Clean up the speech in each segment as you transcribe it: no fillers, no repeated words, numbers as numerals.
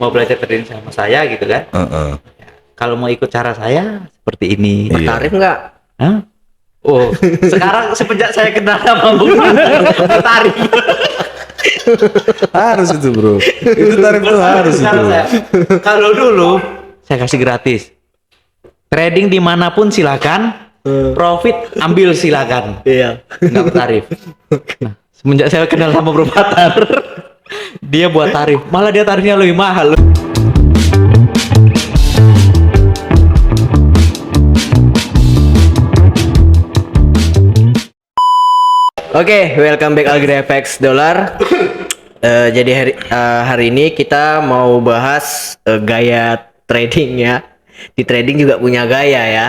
mau belajar trading sama saya gitu kan. Kalau mau ikut cara saya seperti ini. Bertarif nggak? Hah? Oh, sekarang semenjak saya kenal sama Bung bertarif. Harus itu bro. Itu tarif tuh harus itu. Kalau dulu saya kasih gratis. Trading dimanapun silakan. Profit ambil silakan. Iya. Nggak bertarif. Nah, semenjak saya kenal sama Bro Fatar, dia buat tarif. Malah dia tarifnya lebih mahal. Oke, welcome back AgriFX Dollar. Jadi hari ini kita mau bahas gaya trading ya. Di trading juga punya gaya ya.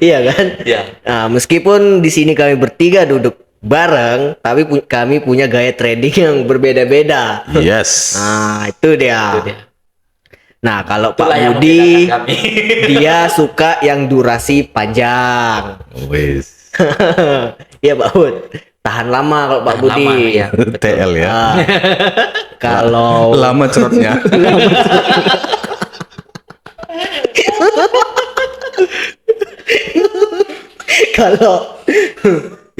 Iya kan? Iya. Nah, meskipun di sini kami bertiga duduk bareng, tapi kami punya gaya trading yang berbeda-beda. Yes. Nah, itu dia. Nah, kalau Itulah Pak yang Budi, membedakan kami. dia suka yang durasi panjang. Wes. Iya Pak Bud, tahan lama kalau Pak Tahan Budi. lama, ya. TL ya. Ah, kalau Lama cerotnya. kalau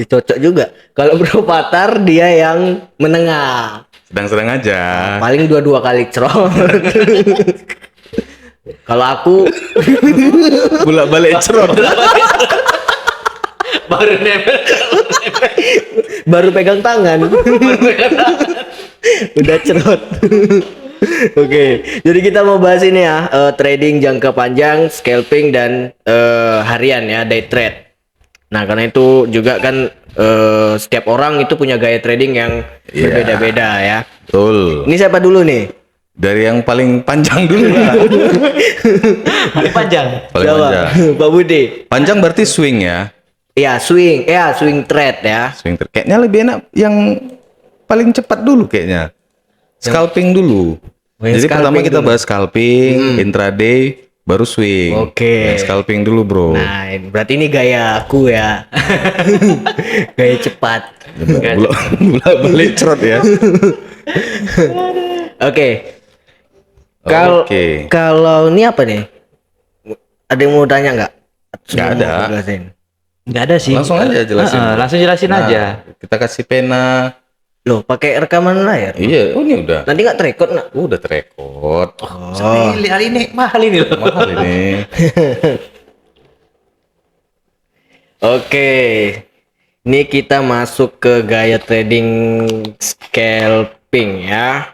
cocok juga. Kalau Bro Fatar dia yang menengah. Sedang-sedang aja. Paling dua kali cerot. Kalau aku Bolak-balik cerot. Baru nempel. baru pegang tangan. Udah cerot. Oke, jadi kita mau bahas ini ya, trading jangka panjang, scalping dan harian ya, day trade. Nah, karena itu juga kan setiap orang itu punya gaya trading yang Iya. berbeda-beda ya. Betul. Ini siapa dulu nih? Dari yang paling panjang dulu lah. Paling panjang. Paling Siapa? panjang. Pak Budi. Panjang berarti swing ya. Iya, swing trade ya. Swing kayaknya lebih enak yang paling cepat dulu kayaknya. Scalping dulu. Oh, yang Jadi pertama scalping kita dulu. bahas scalping, intraday, baru swing. Oke. Yang scalping dulu, Bro. Nah, berarti ini gaya aku ya. Gaya cepat. Bolak-balik cerot ya. Oke. Kalau Oke. kalau ini apa nih? Ada yang mau tanya nggak? Nggak ada. Mau aku jelasin? Nggak ada sih. Langsung aja jelasin. Langsung jelasin Nah, aja. Kita kasih pena. Loh, pakai rekaman layar. Iya, oh ini udah. Nanti nggak terekod nak? Udah terekod. Sepele hari ini mahal ini loh. Mahal ini. Oke. Ini kita masuk ke gaya trading scalping ya.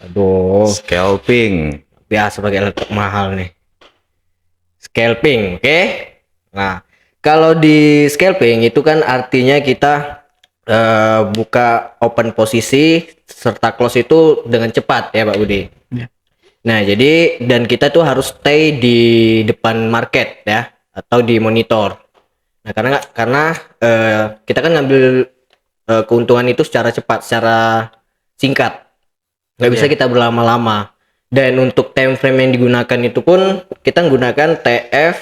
Aduh, Scalping. biasa pakai laptop mahal nih. Scalping, oke? Nah, kalau di scalping itu kan artinya kita buka open posisi serta close itu dengan cepat ya Pak Budi. Ya. Nah, jadi dan kita tuh harus stay di depan market ya atau di monitor. Nah, karena kita kan ngambil keuntungan itu secara cepat, secara singkat. Nggak bisa Iya. kita berlama-lama. Dan untuk time frame yang digunakan itu pun kita menggunakan TF.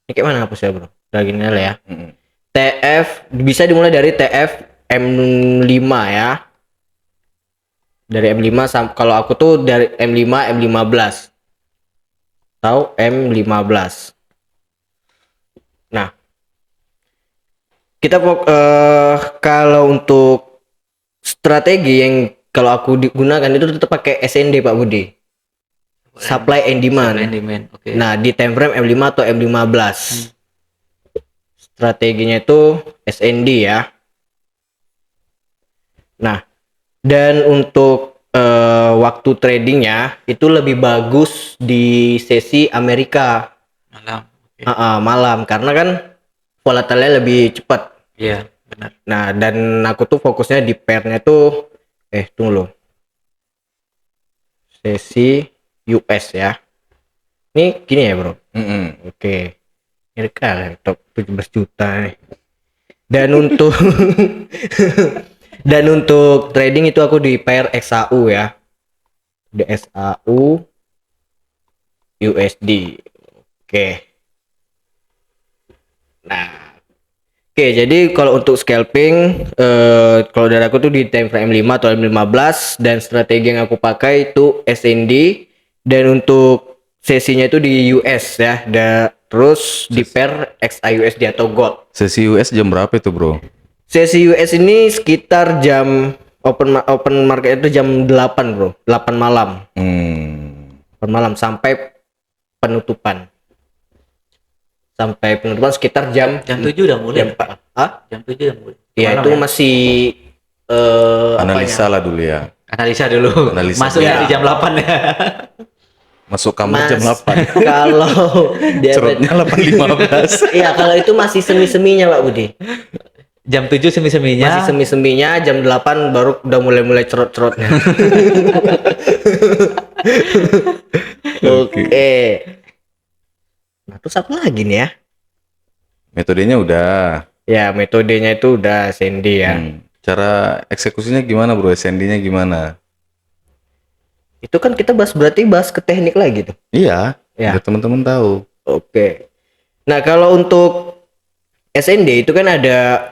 Ini kayak mana hapus ya, Bro? Lagi ini lah ya. TF bisa dimulai dari TF M5 ya. Dari M5 kalau aku tuh dari M5 M15. Tahu M15. Nah, kita kalau untuk strategi yang kalau aku digunakan itu tetap pakai SND Pak Budi. Supply and demand. Supply and demand. Oke. Nah, di time frame M5 atau M15. Strateginya itu SND ya. Nah, dan untuk waktu tradingnya itu lebih bagus di sesi Amerika Malam. Oke. malam karena kan volatilnya lebih cepat. Iya, benar. Nah, dan aku tuh fokusnya di pairnya tuh tunggu loh. Sesi US ya. Ini gini ya, Bro. Oke. Ini kan laptop 17 juta nih. Dan untuk dan untuk trading itu aku di pair XAU ya. Di XAU USD. Oke. Nah, Oke, jadi kalau untuk scalping, kalau dari aku tuh di time frame M5 atau M15, dan strategi yang aku pakai itu SND, dan untuk sesinya itu di US ya, terus di pair XIUSD atau Gold. Sesi US jam berapa itu, Bro? Sesi US ini sekitar jam open market itu jam 8 bro, 8 malam. 8 malam sampai penutupan. Sampai penutupan sekitar jam 7 udah mulai. jam 4. Hah? Jam 7 udah mulai. Ya Malam itu ya? masih Analisa lah dulu ya. Analisa dulu. Analisa. Masuknya Ya. di jam 8 ya. Masuk kamar jam 8. Kalau Cerotnya 8.15. Iya, kalau itu masih semi-seminya Pak Budi. Jam 7 semi-seminya. Masih semi-seminya, jam 8 baru udah mulai cerot-cerotnya. Oke. Nah, terus apa lagi nih ya? Metodenya udah. Ya, metodenya itu udah Sandy ya. Cara eksekusinya gimana, Bro? SND-nya gimana? Itu kan kita berarti bahas ke teknik lagi tuh. Iya, Ya. biar teman-teman tahu. Oke. Nah, kalau untuk SND itu kan ada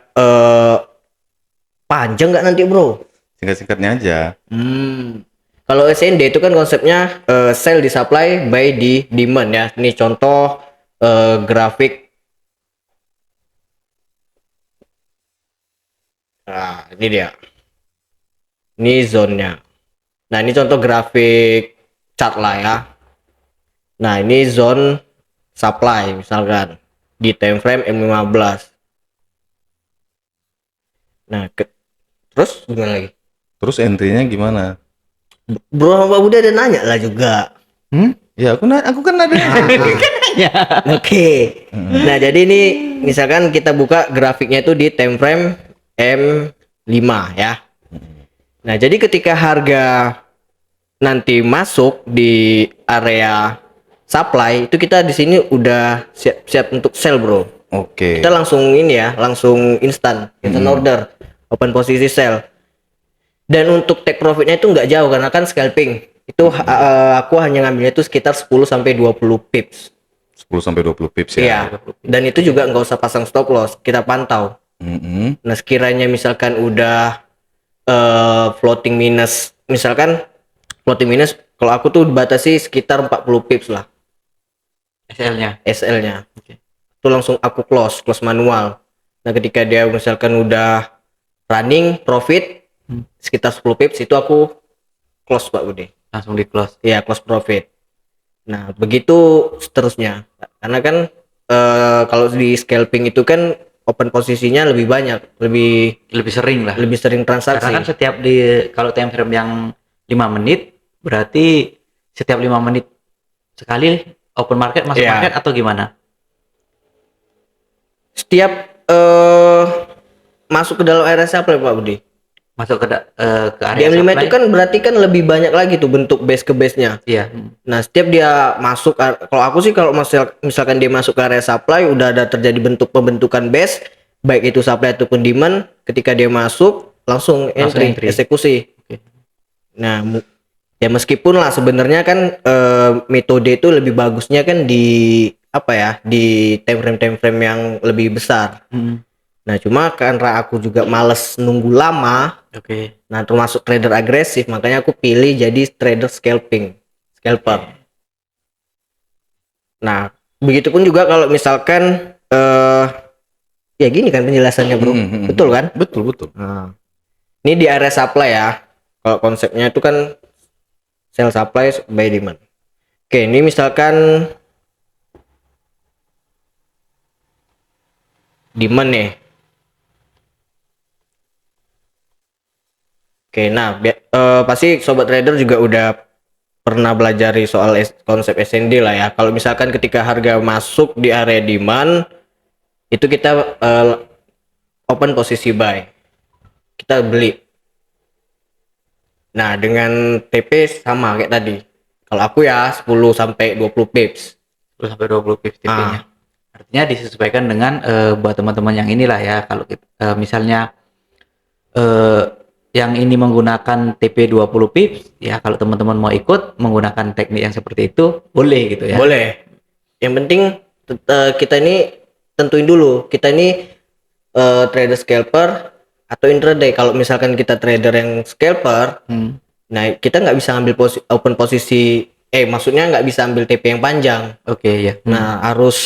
panjang nggak nanti, Bro? Singkat-singkatnya aja. Kalau SND itu kan konsepnya sell di supply, buy di demand ya. Ini contoh grafik. Nah, ini dia. Ini zone-nya. Nah, ini contoh grafik chart lah ya. Nah, ini zone supply misalkan di time frame M15. Nah, terus gimana lagi? Terus entry-nya gimana? Bro, sama Pak Budi ada nanya lah juga. Ya, aku kan ada. Oke. Nah, jadi ini misalkan kita buka grafiknya itu di time frame M5 ya. Nah, jadi ketika harga nanti masuk di area supply itu kita di sini udah siap untuk sell, Bro. Oke. Kita langsung ini ya, langsung instan order, open posisi sell. Dan untuk take profitnya itu nggak jauh karena kan scalping. Itu aku hanya ngambilnya itu sekitar 10 sampai 20 pips. 10 sampai 20 pips ya. Iya. Dan itu juga nggak usah pasang stop loss, kita pantau. Nah, sekiranya misalkan udah floating minus, misalkan floating minus, kalau aku tuh batasi sekitar 40 pips lah SL-nya. SL-nya. Oke. Itu langsung aku close manual. Nah, ketika dia misalkan udah running profit sekitar 10 pips itu aku close Pak Budi. Langsung di close. Iya, close profit. Nah, begitu seterusnya. Karena kan kalau di scalping itu kan open posisinya lebih banyak, Lebih sering lah. lebih sering transaksi. Karena kan setiap kalau time frame yang 5 menit berarti setiap 5 menit sekali open market masuk Iya. market atau gimana? Setiap masuk ke dalam area supply Pak Budi. Masuk ke Di area M5 supply. itu kan berarti kan lebih banyak lagi tuh bentuk base ke base-nya. Iya. Nah, setiap dia masuk, kalau aku sih kalau misalkan dia masuk ke area supply udah ada terjadi bentuk pembentukan base, baik itu supply ataupun demand, ketika dia masuk langsung entry. Eksekusi. Oke. Nah, ya meskipun lah sebenarnya kan metode itu lebih bagusnya kan di apa ya, di time frame yang lebih besar. Nah, cuma karena aku juga males nunggu lama, Oke. nah termasuk trader agresif, makanya aku pilih jadi trader scalper. Nah, begitupun juga kalau misalkan ya gini kan penjelasannya, Bro. Betul kan? Betul. Nah, ini di area supply ya. Kalau konsepnya itu kan sell supply by demand. Oke, ini misalkan demand nih. Oke, nah pasti sobat trader juga udah pernah belajar soal konsep SND lah ya. Kalau misalkan ketika harga masuk di area demand itu kita open posisi buy, kita beli. Nah, dengan TP sama kayak tadi. Kalau aku ya 10 sampai 20 pips. 10 sampai 20 pips TP-nya. Artinya disesuaikan dengan buat teman-teman yang inilah ya. Kalau misalnya yang ini menggunakan TP 20 pips, ya kalau teman-teman mau ikut menggunakan teknik yang seperti itu boleh gitu ya. Boleh. Yang penting kita ini tentuin dulu, kita ini trader scalper atau intraday. Kalau misalkan kita trader yang scalper, nah kita nggak bisa ambil open posisi, maksudnya nggak bisa ambil TP yang panjang. Oke, ya. Nah harus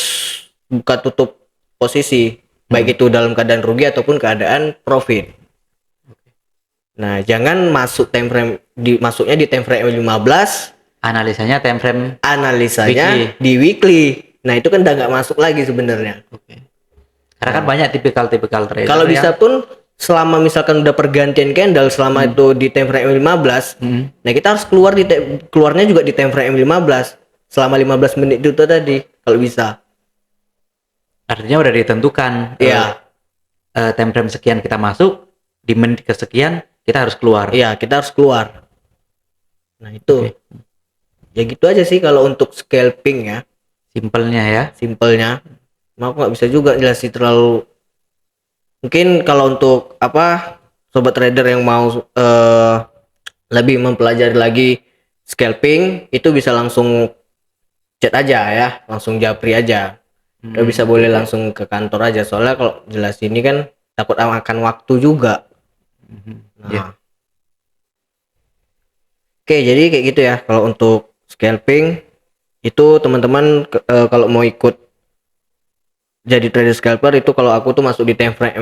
buka tutup posisi, baik itu dalam keadaan rugi ataupun keadaan profit. Nah jangan masuk time frame masuknya di time frame 15, Analisanya time frame. analisanya Weekly. di weekly. Nah itu kan udah nggak masuk lagi sebenarnya. Oke. Karena kan banyak tipikal trader. Kalau bisa yang- pun selama misalkan udah pergantian candle selama itu di time frame 15, nah kita harus keluarnya juga di time frame 15 selama 15 menit itu tadi kalau bisa. artinya udah ditentukan. Iya. Time frame sekian kita masuk, di menit kesekian kita harus keluar. Iya, kita harus keluar. Nah, itu. Oke. Ya gitu aja sih kalau untuk scalping ya, Simpelnya ya. simpelnya. Mau aku nggak bisa juga jelasin terlalu. Mungkin kalau untuk sobat trader yang mau lebih mempelajari lagi scalping, itu bisa langsung chat aja ya, langsung japri aja. Udah bisa boleh langsung ke kantor aja, soalnya kalau jelas ini kan takut makan waktu juga. Nah. Ya. Oke, jadi kayak gitu ya kalau untuk scalping itu teman-teman kalau mau ikut jadi trader scalper itu kalau aku tuh masuk di time frame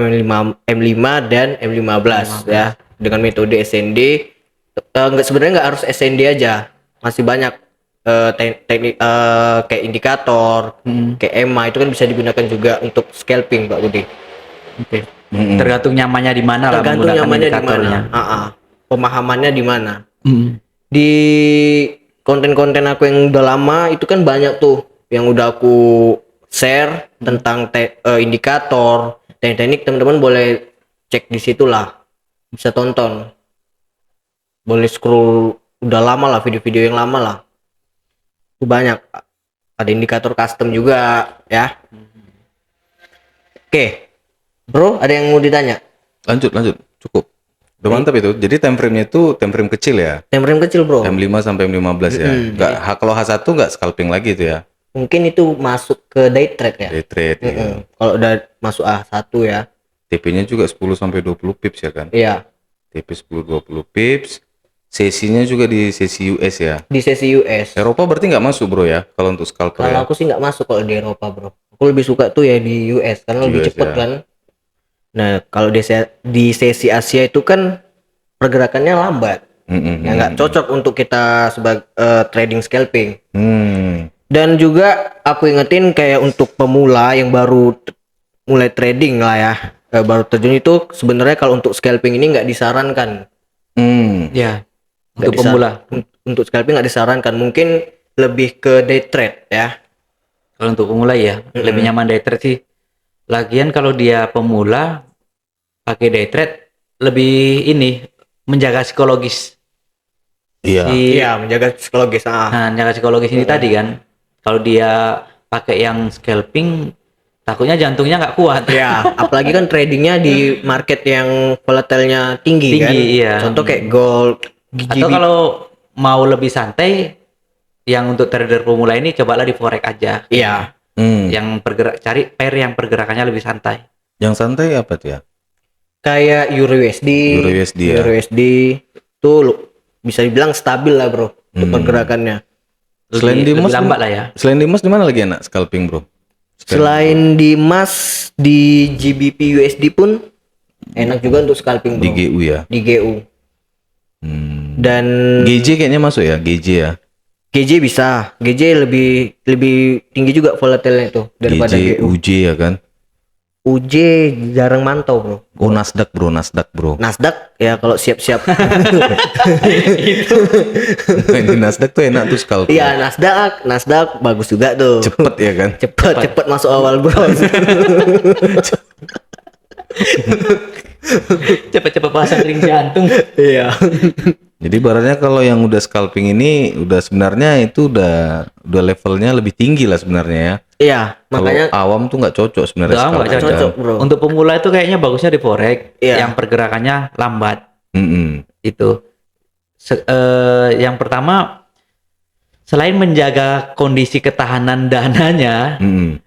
M5 dan M15 ya dengan metode SND. Sebenarnya nggak harus SND aja, masih banyak teknik kayak indikator, kayak EMA itu kan bisa digunakan juga untuk scalping, Pak Budi. Oke. Tergantung nyamannya di mana lah Tergantung menggunakan nyamannya di indikatornya. mana. Pemahamannya di mana. Hmm. Di konten-konten aku yang udah lama itu kan banyak tuh yang udah aku share tentang indikator, teknik, teman-teman boleh cek di situ lah, bisa tonton, boleh scroll, udah lama lah video-video yang lama lah, itu banyak, ada indikator custom juga ya. Oke, bro, ada yang mau ditanya? Lanjut, cukup. Udah mantap itu. Jadi time frame-nya itu time frame kecil ya. Time frame kecil bro, M5 sampai M15 ya. Kalau H1 nggak scalping lagi itu ya. mungkin itu masuk ke day trade ya. Day trade. Iya. Kalau udah masuk A1 ya. TP-nya juga 10 sampai 20 pips ya kan. Iya, TP 10-20 pips. Sesinya juga di sesi US ya. di sesi US. Eropa berarti nggak masuk bro ya kalau untuk scalper Kalau ya. aku sih nggak masuk kalau di Eropa bro. Aku lebih suka tuh ya di US karena Di lebih US, cepet ya. kan. Nah kalau di sesi Asia itu kan pergerakannya lambat. Mm-mm. Yang nggak cocok untuk kita sebagai trading scalping. Hmm. Dan juga aku ingetin kayak untuk pemula yang baru mulai trading lah ya, baru terjun itu sebenarnya kalau untuk scalping ini nggak disarankan. Hmm. Ya. Nggak Untuk pemula. Untuk scalping nggak disarankan, mungkin lebih ke day trade ya. Kalau untuk pemula ya lebih nyaman day trade sih. Lagian kalau dia pemula pakai day trade lebih ini menjaga psikologis. Iya. Iya, menjaga psikologis. Nah, menjaga psikologis ini tadi kan. Kalau dia pakai yang scalping takutnya jantungnya nggak kuat. Ya, apalagi kan tradingnya di market yang volatile-nya tinggi kan. Iya. Contoh kayak gold, Atau kalau mau lebih santai, yang untuk trader pemula ini cobalah di forex aja. Iya. Hmm. Yang cari pair yang pergerakannya lebih santai. Yang santai apa tuh ya? Kayak Euro USD. Euro USD ya. Euro USD tuh bisa dibilang stabil lah bro untuk pergerakannya. Selain di Lebih emas, lambat lah ya. Selain di emas di mana lagi enak scalping bro? Selain di emas, di GBP USD pun enak juga untuk scalping bro. Di GU ya. Di GU. Hmm. Dan GJ kayaknya masuk ya, GJ ya. GJ bisa. GJ lebih tinggi juga volatilnya itu daripada GJ, GU. UJ ya kan. UJ jarang mantau bro. Oh Nasdaq bro. Nasdaq ya kalau siap-siap. Main di Nasdaq tuh enak tuh scalping. Iya Nasdaq bagus juga tuh. Cepet ya kan. Cepet masuk awal bro. Cepet-cepet pasang ring jantung. Iya. Jadi ibaratnya kalau yang udah scalping ini udah sebenarnya itu udah levelnya lebih tinggi lah sebenarnya ya. Iya, Kalau makanya awam tuh nggak cocok sebenarnya Nggak scalping. cocok bro. Untuk pemula itu kayaknya bagusnya di forex Iya. yang pergerakannya lambat. Mm-mm. Itu yang pertama, selain menjaga kondisi ketahanan dananya, Mm-mm.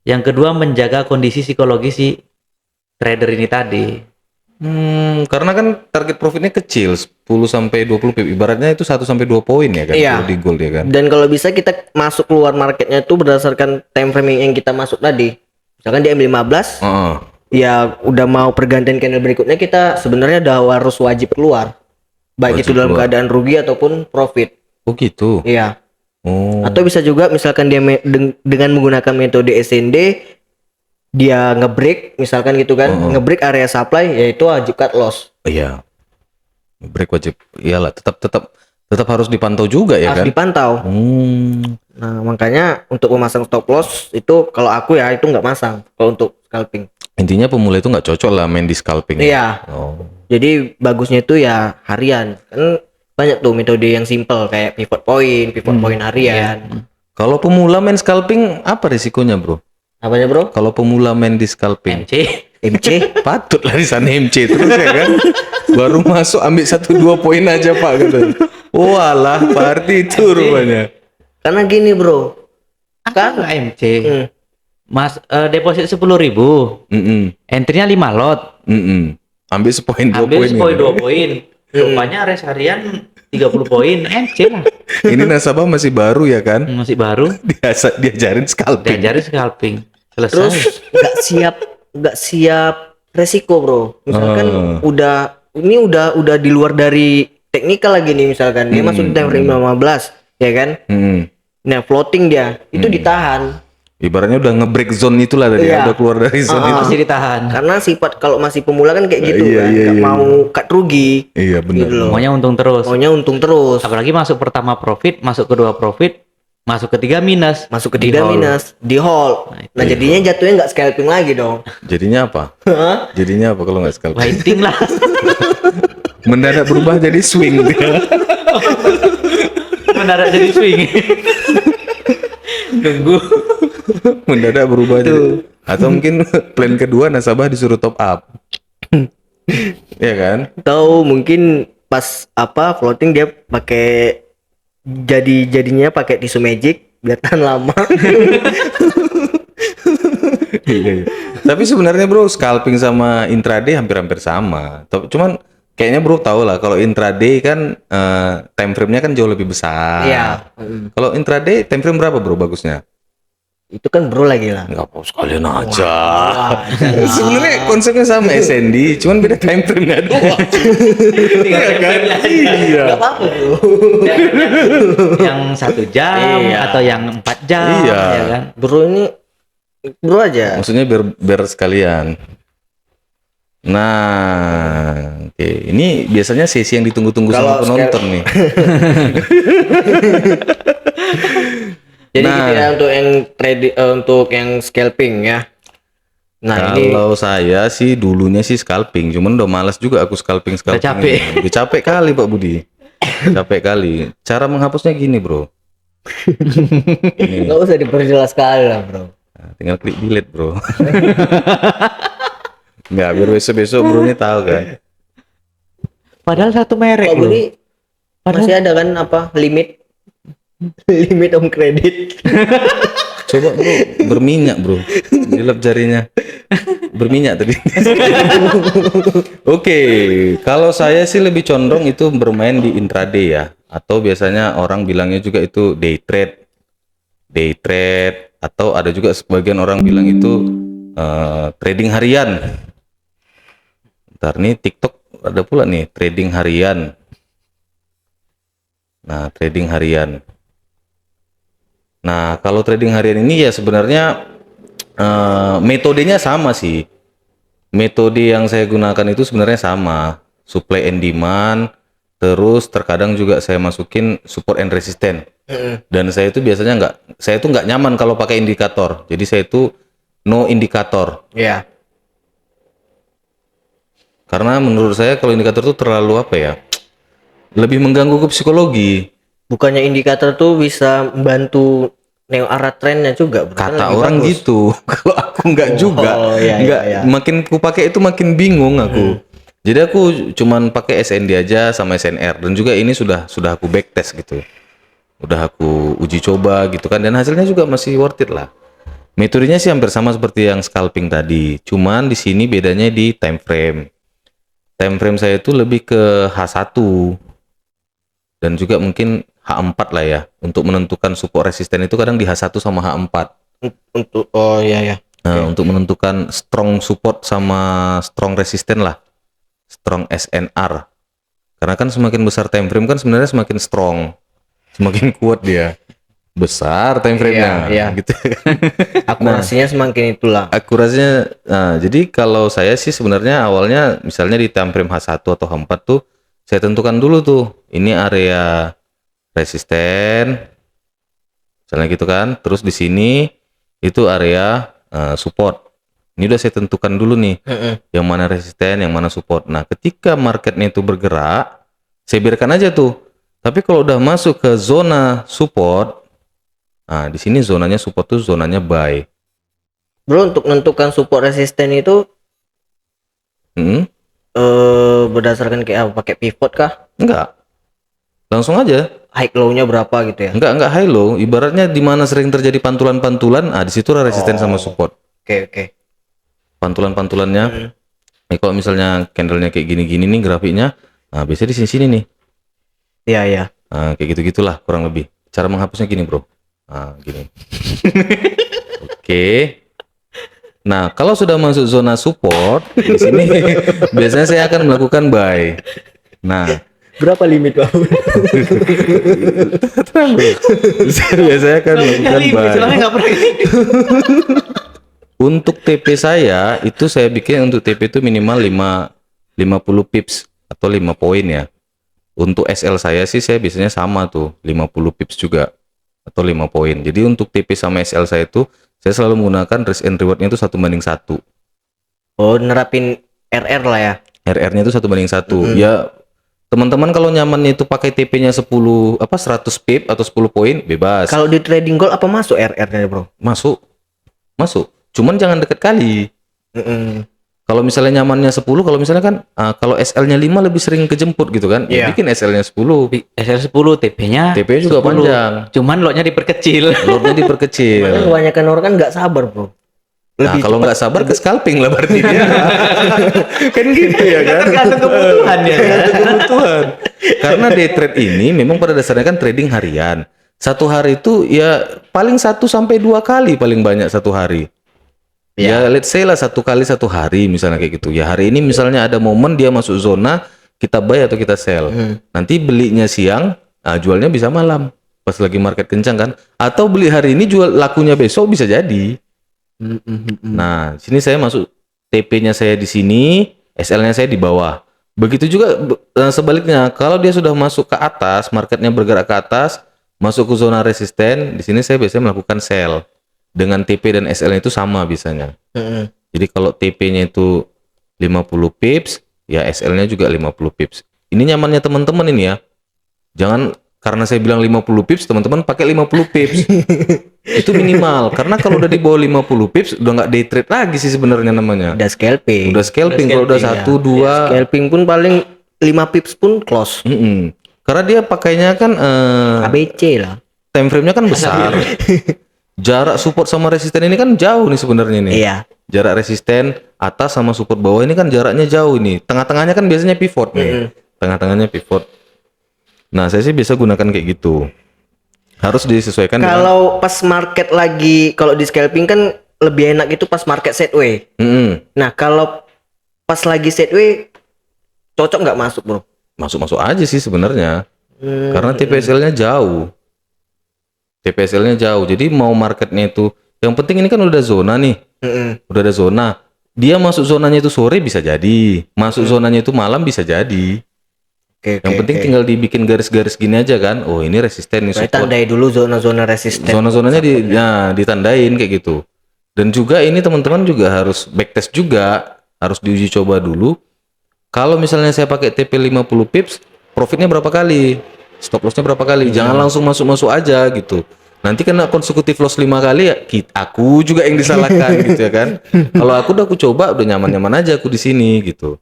yang kedua menjaga kondisi psikologis si trader ini tadi. Karena kan target profitnya kecil, 10 sampai 20 pip. Ibaratnya itu 1 sampai 2 poin ya kan Iya. kalau di gold ya kan. Dan kalau bisa kita masuk keluar marketnya itu berdasarkan time frame yang kita masuk tadi. Misalkan di M15, Heeh. ya udah mau pergantian candle berikutnya kita sebenarnya udah harus wajib keluar. Baik Wajib itu dalam keluar. keadaan rugi ataupun profit. Oh gitu. Iya. Oh. Atau bisa juga misalkan dia dengan menggunakan metode SND dia ngebreak misalkan gitu kan, ngebreak area supply yaitu wajib cut loss. Iya. Break wajib. Iyalah, tetap harus dipantau juga ya Harus kan. dipantau. Nah, makanya untuk memasang stop loss itu kalau aku ya itu nggak masang kalau untuk scalping. Intinya pemula itu nggak cocok lah main di scalping. Iya. Oh. Jadi bagusnya itu ya harian. Kan banyak tuh metode yang simple kayak pivot point harian. Kalau pemula main scalping apa risikonya, Bro? Apanya, Bro? Kalau pemula main di scalping, MC. MC. patut lah di sana MC terus ya kan. Baru masuk ambil 1-2 poin aja Pak gitu. Walah, berarti itu rupanya. Karena gini, Bro. Kan MC. Hmm. Mas deposit 10.000. Entry-nya 5 lot. Ambil sepoin 2 Ambil poin. sepoin gitu. 2 poin. Rupanya res harian 30 poin MC lah. Ini nasabah masih baru ya kan? Masih baru. Diajarin scalping. Diajarin scalping. Selesai. Terus nggak siap resiko, Bro. Misalkan udah di luar dari teknikal lagi nih misalkan dia masuk di time frame 15 ya kan. Nah, floating dia itu ditahan. Ibaratnya udah nge-break zone itulah tadi, Iya. udah keluar dari zone itu. Masih ditahan. Karena sifat kalau masih pemula kan kayak gitu Iya, kan, iya, nggak iya. mau cut rugi. Iya benar. Gitu loh. Maunya untung terus. Maunya untung terus. Apalagi masuk pertama profit, masuk kedua profit, masuk ketiga minus. Masuk Di ketiga hold. minus di hold. Nah, jadinya jatuhnya nggak scalping lagi dong. Jadinya apa? Jadinya apa kalau nggak scalping? Waiting lah. Mendadak berubah jadi swing dia. Mendadak jadi swing. Nunggu. Mendadak berubah jadi. Atau mungkin plan kedua nasabah disuruh top up. Ya kan? Atau mungkin pas floating dia pakai jadinya pakai tisu magic biar tahan lama. Iya. Tapi sebenarnya bro, scalping sama intraday hampir-hampir sama. Cuman kayaknya bro tahu lah kalau intraday kan time frame-nya kan jauh lebih besar. Iya. Kalau intraday time frame berapa bro bagusnya? Itu kan bro lagi lah. Enggak apa sekalian aja. Sebenarnya konsepnya sama SND, cuman beda time frame-nya doang. Iya kan? Iya. Gak apa-apa, Bro. Yang 1 jam Iya. atau yang 4 jam. Iya. Ya kan? Bro ini bro aja. Maksudnya biar sekalian. Nah, oke. Ini biasanya sesi yang ditunggu-tunggu sama Kalau penonton nih. Jadi Nah. gitu ya untuk yang untuk yang scalping ya. Nah, ini Kalau saya sih dulunya sih scalping, cuman udah malas juga aku scalping. Udah capek. ini. Udah capek kali Pak Budi. Capek kali. Cara menghapusnya gini, Bro. nggak usah diperjelas sekali lah, Bro. Nah, tinggal klik delete, Bro. Enggak, biar besok-besok Bro ini tahu kan. Padahal satu merek Kok loh. beli masih ada kan limit om kredit. Coba Bro, berminyak Bro. Dilap jarinya. Berminyak tadi. Oke, kalau saya sih lebih condong itu bermain di intraday ya. Atau biasanya orang bilangnya juga itu day trade. Day trade. Atau ada juga sebagian orang bilang itu trading harian. Ntar nih TikTok ada pula nih trading harian. Nah, trading harian. Nah, kalau trading harian ini ya sebenarnya metodenya sama sih. Metode yang saya gunakan itu sebenarnya sama, supply and demand, terus terkadang juga saya masukin support and resistance. Dan saya itu biasanya saya itu nggak nyaman kalau pakai indikator. Jadi saya itu no indikator. Iya. Karena menurut saya kalau indikator itu terlalu apa ya? Lebih mengganggu ke psikologi. Bukannya indikator tuh bisa membantu neo arah trennya juga, Bro. Kan Kata lebih orang bagus. gitu. Kalau aku nggak juga, iya, nggak iya. makin ku pakai itu makin bingung aku. Jadi aku cuman pakai SND aja sama SNR dan juga ini sudah aku backtest gitu. Udah aku uji coba gitu kan dan hasilnya juga masih worth it lah. Metodenya sih hampir sama seperti yang scalping tadi. Cuman di sini bedanya di time frame. Time frame saya itu lebih ke H1 dan juga mungkin H4 lah ya. Untuk menentukan support resisten itu kadang di H1 sama H4. Untuk oh iya ya. Nah, untuk menentukan strong support sama strong resisten lah. Strong SNR. Karena kan semakin besar time frame kan sebenarnya semakin strong. Semakin kuat dia. Besar time frame-nya Iya. gitu. Akurasinya semakin itulah. Akurasinya, nah, jadi kalau saya sih sebenarnya awalnya misalnya di time frame H1 atau H4 tuh saya tentukan dulu tuh ini area resisten misalnya gitu kan, terus di sini itu area support. Ini udah saya tentukan dulu nih yang mana resisten, yang mana support. Nah ketika marketnya itu bergerak saya biarkan aja tuh, tapi kalau udah masuk ke zona support, nah di sini zonanya support tuh zonanya buy. Bro, untuk menentukan support resisten itu Hmm? berdasarkan kayak apa? Pakai pivot kah? Enggak. Langsung aja. High low-nya berapa gitu ya? Enggak high low. Ibaratnya di mana sering terjadi pantulan-pantulan, di situ lah resisten sama support. Oke. Pantulan-pantulannya. Kalau misalnya candlenya kayak gini-gini nih grafiknya, biasanya di sini-sini nih. Iya. Kayak gitu-gitulah kurang lebih. Cara menghapusnya gini, Bro. Gini. Oke. Nah, kalau sudah masuk zona support, di sini biasanya saya akan melakukan buy. Nah, Berapa limit, Bang? biasanya akan melakukan buy. Nggak pernah gitu. Untuk TP saya itu saya bikin untuk TP itu minimal 50 pips atau 5 poin ya. Untuk SL saya sih saya biasanya sama tuh 50 pips juga atau 5 poin. Jadi untuk TP sama SL saya itu saya selalu menggunakan risk and rewardnya itu 1:1. Oh, nerapin RR lah ya. RR-nya itu 1:1. Ya teman-teman kalau nyamannya itu pakai TP-nya 100 pip atau 10 poin bebas. Kalau di trading gold apa masuk RR-nya, Bro? Masuk. Cuman jangan deket kali. Kalau misalnya nyamannya 10, kalau misalnya kan kalau SL-nya 5 lebih sering kejemput gitu kan. Ya Iya. bikin SL-nya 10. SL10 TP-nya TP-nya juga 10. panjang. Cuman lotnya diperkecil. Lotnya diperkecil. Karena kebanyakan orang kan nggak sabar, Bro. Nah, kalau nggak sabar ke scalping lah berarti dia. Kan gitu ya kan. Tergantung kebutuhan ya. Kebutuhan. Karena day trade ini memang pada dasarnya kan trading harian. Satu hari itu ya paling 1 sampai 2 kali paling banyak satu hari. Ya let's say lah 1 kali 1 hari misalnya kayak gitu. Ya hari ini misalnya ada momen dia masuk zona, kita buy atau kita sell. Nanti belinya siang, jualnya bisa malam. Pas lagi market kencang kan. Atau beli hari ini jual lakunya besok bisa jadi. Nah, sini saya masuk TP-nya saya di sini, SL-nya saya di bawah. Begitu juga sebaliknya, kalau dia sudah masuk ke atas, marketnya bergerak ke atas, masuk ke zona resisten, di sini saya biasanya melakukan sell. Dengan TP dan SL-nya itu sama biasanya. Jadi kalau TP-nya itu 50 pips, ya SL-nya juga 50 pips. Ini nyamannya teman-teman ini ya. Jangan karena saya bilang 50 pips, teman-teman pakai 50 pips. Itu minimal. Karena kalau udah di bawah 50 pips, udah nggak day trade lagi sih sebenarnya namanya. Udah scalping. Udah scalping. Kalau udah 1, 2. Scalping pun paling 5 pips pun close. Karena dia pakainya kan ABC lah. time frame-nya kan besar. Jarak support sama resisten ini kan jauh nih sebenarnya nih. Iya. Jarak resisten atas sama support bawah ini kan jaraknya jauh nih. Tengah-tengahnya kan biasanya pivot nih. Tengah-tengahnya pivot. Nah, saya sih biasa gunakan kayak gitu. Harus disesuaikan Kalau pas market lagi, kalau di scalping kan lebih enak itu pas market setway. Nah, kalau pas lagi setway cocok nggak masuk, Bro? Masuk-masuk aja sih sebenarnya. Karena TPSL-nya jauh. TPSL-nya jauh. Jadi mau marketnya itu, yang penting ini kan udah zona nih. Udah ada zona. Dia masuk zonanya itu sore bisa jadi. Masuk zonanya itu malam bisa jadi. Yang penting tinggal dibikin garis-garis gini aja kan. Oh, ini resisten nih support. Tandai dulu zona-zona resisten. Zona-zonanya ditandain kayak gitu. Dan juga ini teman-teman juga harus backtest juga, harus diuji coba dulu. Kalau misalnya saya pakai TP 50 pips, profitnya berapa kali? Stop lossnya berapa kali? Jangan langsung masuk-masuk aja gitu. Nanti kena konsekutif loss 5 kali ya, aku juga yang disalahkan gitu ya kan. Kalau aku coba udah nyaman-nyaman aja aku di sini gitu.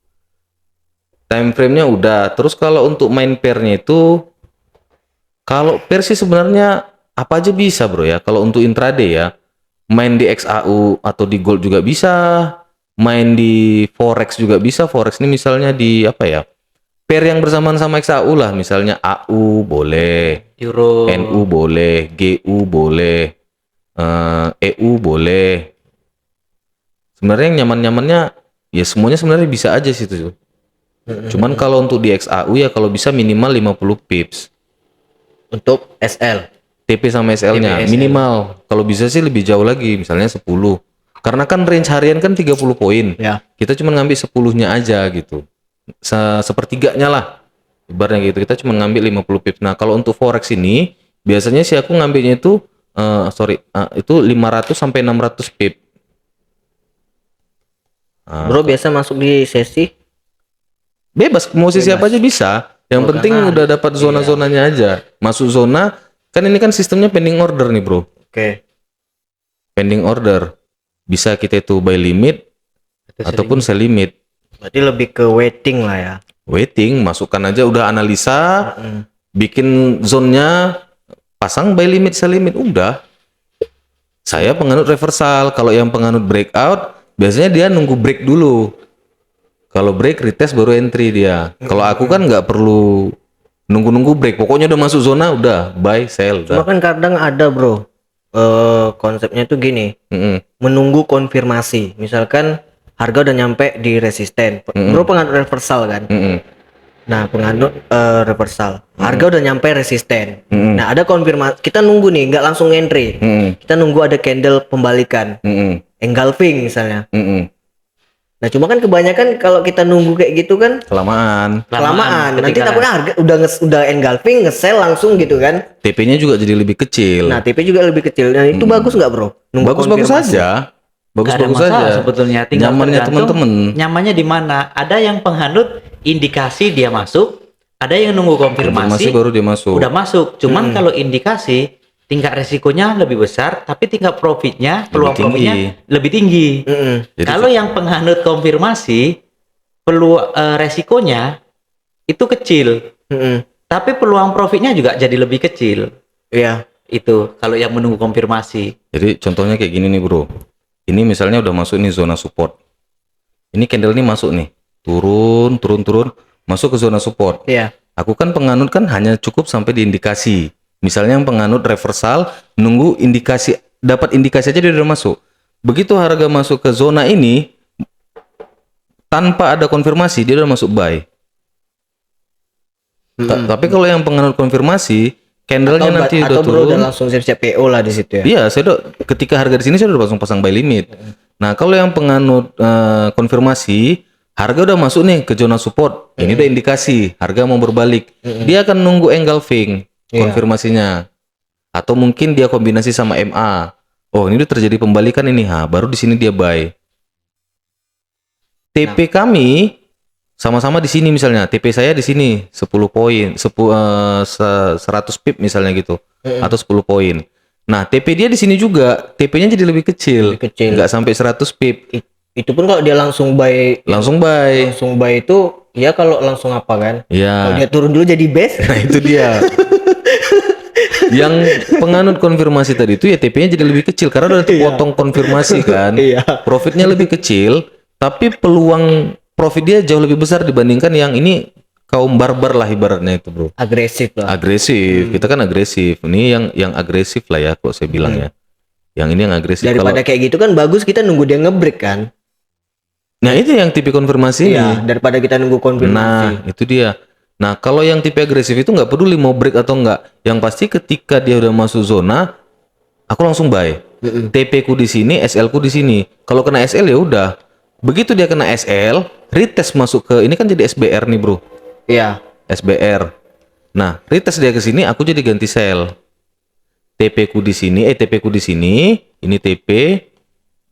Time frame-nya udah. Terus kalau untuk main pair-nya itu, kalau pair sih sebenarnya apa aja bisa bro ya. Kalau untuk intraday ya, main di XAU atau di Gold juga bisa, main di Forex juga bisa. Forex ini misalnya di apa ya, pair yang bersamaan sama XAU lah, misalnya AU boleh, Euro. NU boleh, GU boleh, EU boleh. Sebenarnya yang nyaman-nyamannya ya semuanya sebenarnya bisa aja sih tuh. Cuman kalau untuk di XAU ya kalau bisa minimal 50 pips. Untuk SL. TP sama SL-nya TP, SL. minimal. Kalau bisa sih lebih jauh lagi, misalnya 10. Karena kan range harian kan 30 poin. Ya. Kita cuma ngambil 10-nya aja gitu. Sepertiganya lah. Ibaratnya gitu. Kita cuma ngambil 50 pips. Nah, kalau untuk forex ini biasanya sih aku ngambilnya itu itu 500 sampai 600 pip. Bro biasa masuk di sesi Bebas, mau siapa aja bisa. Yang penting udah dapat zona-zonanya aja. Masuk zona, kan ini kan sistemnya pending order nih bro. Oke. Pending order. Bisa kita itu buy limit ataupun sell limit. Berarti lebih ke waiting lah ya. Waiting, masukkan aja udah analisa, bikin zone-nya, pasang buy limit, sell limit, udah. Saya penganut reversal. Kalau yang penganut breakout, biasanya dia nunggu break dulu. Kalau break retest baru entry dia. Kalau aku kan nggak perlu nunggu-nunggu break. Pokoknya udah masuk zona, udah buy, sell. Cuma Udah. kan kadang ada bro, konsepnya tuh gini, menunggu konfirmasi. Misalkan harga udah nyampe di resisten, bro penganut reversal kan. Nah penganut reversal, harga udah nyampe resisten. Nah ada konfirmasi, kita nunggu nih, nggak langsung entry. Kita nunggu ada candle pembalikan, engulfing misalnya. Nah cuma kan kebanyakan kalau kita nunggu kayak gitu kan Kelamaan. kelamaan. Nanti ketika- takutnya harga udah engulfing, nge-sell langsung gitu kan. TP-nya juga jadi lebih kecil. Nah TP juga lebih kecil. Nah itu bagus nggak bro? Nunggu Bagus-bagus konfirmasi. aja. Nggak ada Bagus-bagus masalah aja. sebetulnya, tinggal Nyamannya tergantung teman-teman. nyamannya di mana. Ada yang penghanut indikasi dia masuk, ada yang nunggu Konfirmasi konfirmasi baru dia masuk. udah masuk. Cuman kalau indikasi tingkat resikonya lebih besar, tapi tingkat profitnya, peluang tinggi. profitnya lebih tinggi. Jadi Kalau yang penghanut konfirmasi, peluang resikonya itu kecil, tapi peluang profitnya juga jadi lebih kecil. Iya. Itu kalau yang menunggu konfirmasi. Jadi contohnya kayak gini nih bro. Ini misalnya udah masuk nih zona support. Ini candle ini masuk nih. Turun, masuk ke zona support. Iya. Aku kan penganut kan hanya cukup sampai di indikasi. Misalnya yang penganut reversal, nunggu indikasi, dapat indikasi aja dia udah masuk. Begitu harga masuk ke zona ini, tanpa ada konfirmasi, dia udah masuk buy. Tapi kalau yang penganut konfirmasi, candlenya nanti udah atau bro turun. udah langsung siap-siap PO lah di situ ya. Iya, saya udah ketika harga di sini saya udah langsung pasang buy limit. Nah, kalau yang penganut konfirmasi, harga udah masuk nih ke zona support. Ini udah indikasi harga mau berbalik. Dia akan nunggu engulfing konfirmasinya. Atau mungkin dia kombinasi sama MA. Oh, ini udah terjadi pembalikan ini, baru di sini dia buy. TP kami sama-sama di sini misalnya. TP saya di sini 10 poin, 100 pip misalnya gitu. Atau 10 poin. Nah, TP dia di sini juga, TP-nya jadi lebih kecil. Lebih kecil. Nggak sampai 100 pip. Itu pun kalau dia langsung buy Langsung buy. itu ya kalau langsung apa kan? Kalau Ya. dia turun dulu jadi base. Nah, itu dia. Yang penganut konfirmasi tadi itu ya TP-nya jadi lebih kecil karena udah terpotong konfirmasi kan. Iya. Profitnya lebih kecil, tapi peluang profit dia jauh lebih besar dibandingkan yang ini kaum barbar lah ibaratnya itu, bro. Agresif lah. Agresif. Kita kan agresif. Ini yang agresif lah ya kalau saya bilang ya. Yang ini yang agresif. Daripada Kalau kayak gitu kan bagus kita nunggu dia ngebreak kan. nah itu yang tipe konfirmasi Iya, ini. daripada kita nunggu konfirmasi. Nah, itu dia. Nah, kalau yang tipe agresif itu nggak peduli mau break atau enggak. Yang pasti ketika dia udah masuk zona, aku langsung buy. TP ku di sini, SL ku di sini. Kalau kena SL ya udah. Begitu dia kena SL, retest masuk ke ini kan jadi SBR nih, bro. Iya. SBR. Nah, retest dia ke sini, aku jadi ganti sell. TP ku di sini, TP ku di sini, ini TP,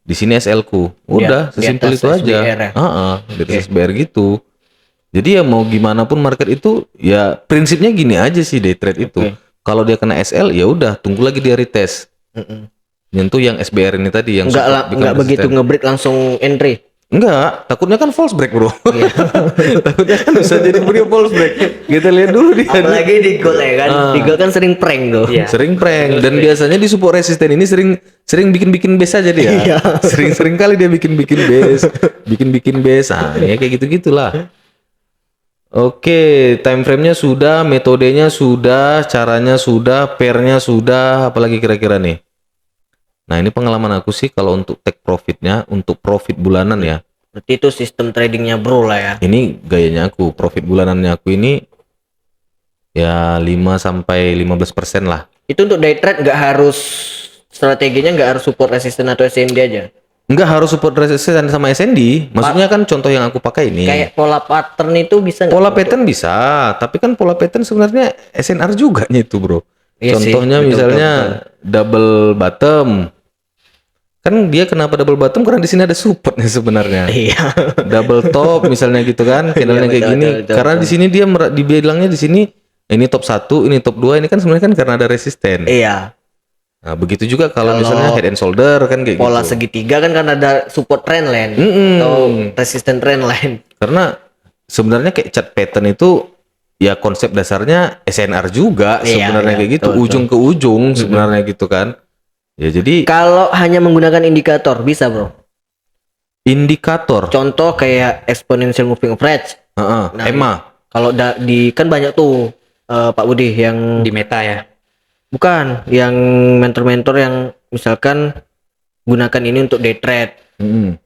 di sini SL ku. Udah, Di sesimpel atas itu aja. SBR ya? Di atas SBR gitu. Jadi ya mau gimana pun market itu, ya prinsipnya gini aja sih day trade itu. Kalau dia kena SL, ya udah, tunggu lagi dia retest. Nyentuh yang SBR ini tadi yang Enggak support, lah, bikin enggak begitu resisten. ngebreak langsung entry. Enggak, takutnya kan false break bro. Iya. Takutnya kan bisa jadi video false break. Kita lihat dulu dia. Apalagi di gol ya kan. Di gol kan sering prank tuh. Iya. Sering prank dan biasanya di support resisten ini sering bikin base aja dia. Iya. Sering kali dia bikin base. Ah, ya kayak gitu-gitulah. Oke, time frame-nya sudah, metodenya sudah, caranya sudah, pair-nya sudah, apalagi kira-kira nih. Nah, ini pengalaman aku sih kalau untuk take profitnya, untuk profit bulanan ya. Berarti itu sistem tradingnya bro lah ya. Ini gayanya aku, profit bulanannya aku ini ya 5 sampai 15% lah. Itu untuk day trade nggak harus strateginya nggak harus support resisten atau SND aja. Enggak harus support resisten sama SND. Maksudnya kan contoh yang aku pakai ini. Kayak pola pattern itu bisa nggak? Pola pattern bisa, tapi kan pola pattern sebenarnya SNR juga nya itu, Bro. Iya sih, Contohnya betul, misalnya double bottom. Kan dia kenapa double bottom? Karena di sini ada supportnya sebenarnya. Iya. Double top misalnya gitu kan, candlenya kayak betul, gini. betul, Karena di sini dia dibilangnya di sini ini top 1, ini top 2, ini kan sebenarnya kan karena ada resisten. Iya. Nah, begitu juga kalau Kalau misalnya head and shoulder kan kayak Pola gitu. segitiga kan ada support trend line atau resisten trend line. Karena sebenarnya kayak chart pattern itu ya konsep dasarnya SNR juga Iya, sebenarnya iya, kayak gitu, betul, ujung ke ujung sebenarnya gitu kan. Ya jadi Kalau hanya menggunakan indikator bisa bro. indikator, Contoh kayak exponential moving average. Nah, EMA. Kalau di kan banyak tuh Pak Budi yang Di meta ya. bukan yang mentor-mentor yang misalkan gunakan ini untuk day trade.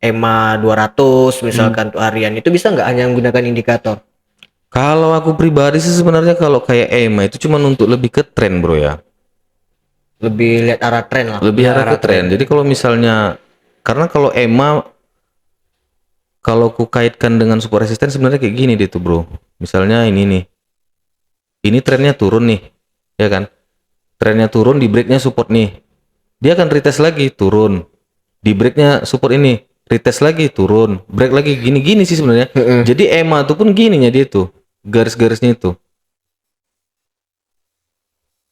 EMA 200 misalkan untuk harian itu bisa nggak hanya menggunakan indikator? Kalau aku pribadi sih sebenarnya kalau kayak EMA itu cuma untuk lebih ke tren bro ya. Lebih lihat arah tren lah. Lebih arah ke tren. Jadi kalau misalnya karena kalau EMA kalau ku kaitkan dengan support resisten sebenarnya kayak gini deh tuh bro. Misalnya ini nih. Ini trennya turun nih. Ya kan? Trennya turun di breaknya support nih. Dia akan retest lagi turun. Di breaknya support ini retest lagi turun. Break lagi gini-gini sih sebenarnya. Jadi EMA itu pun gininya dia tuh. Garis-garisnya itu.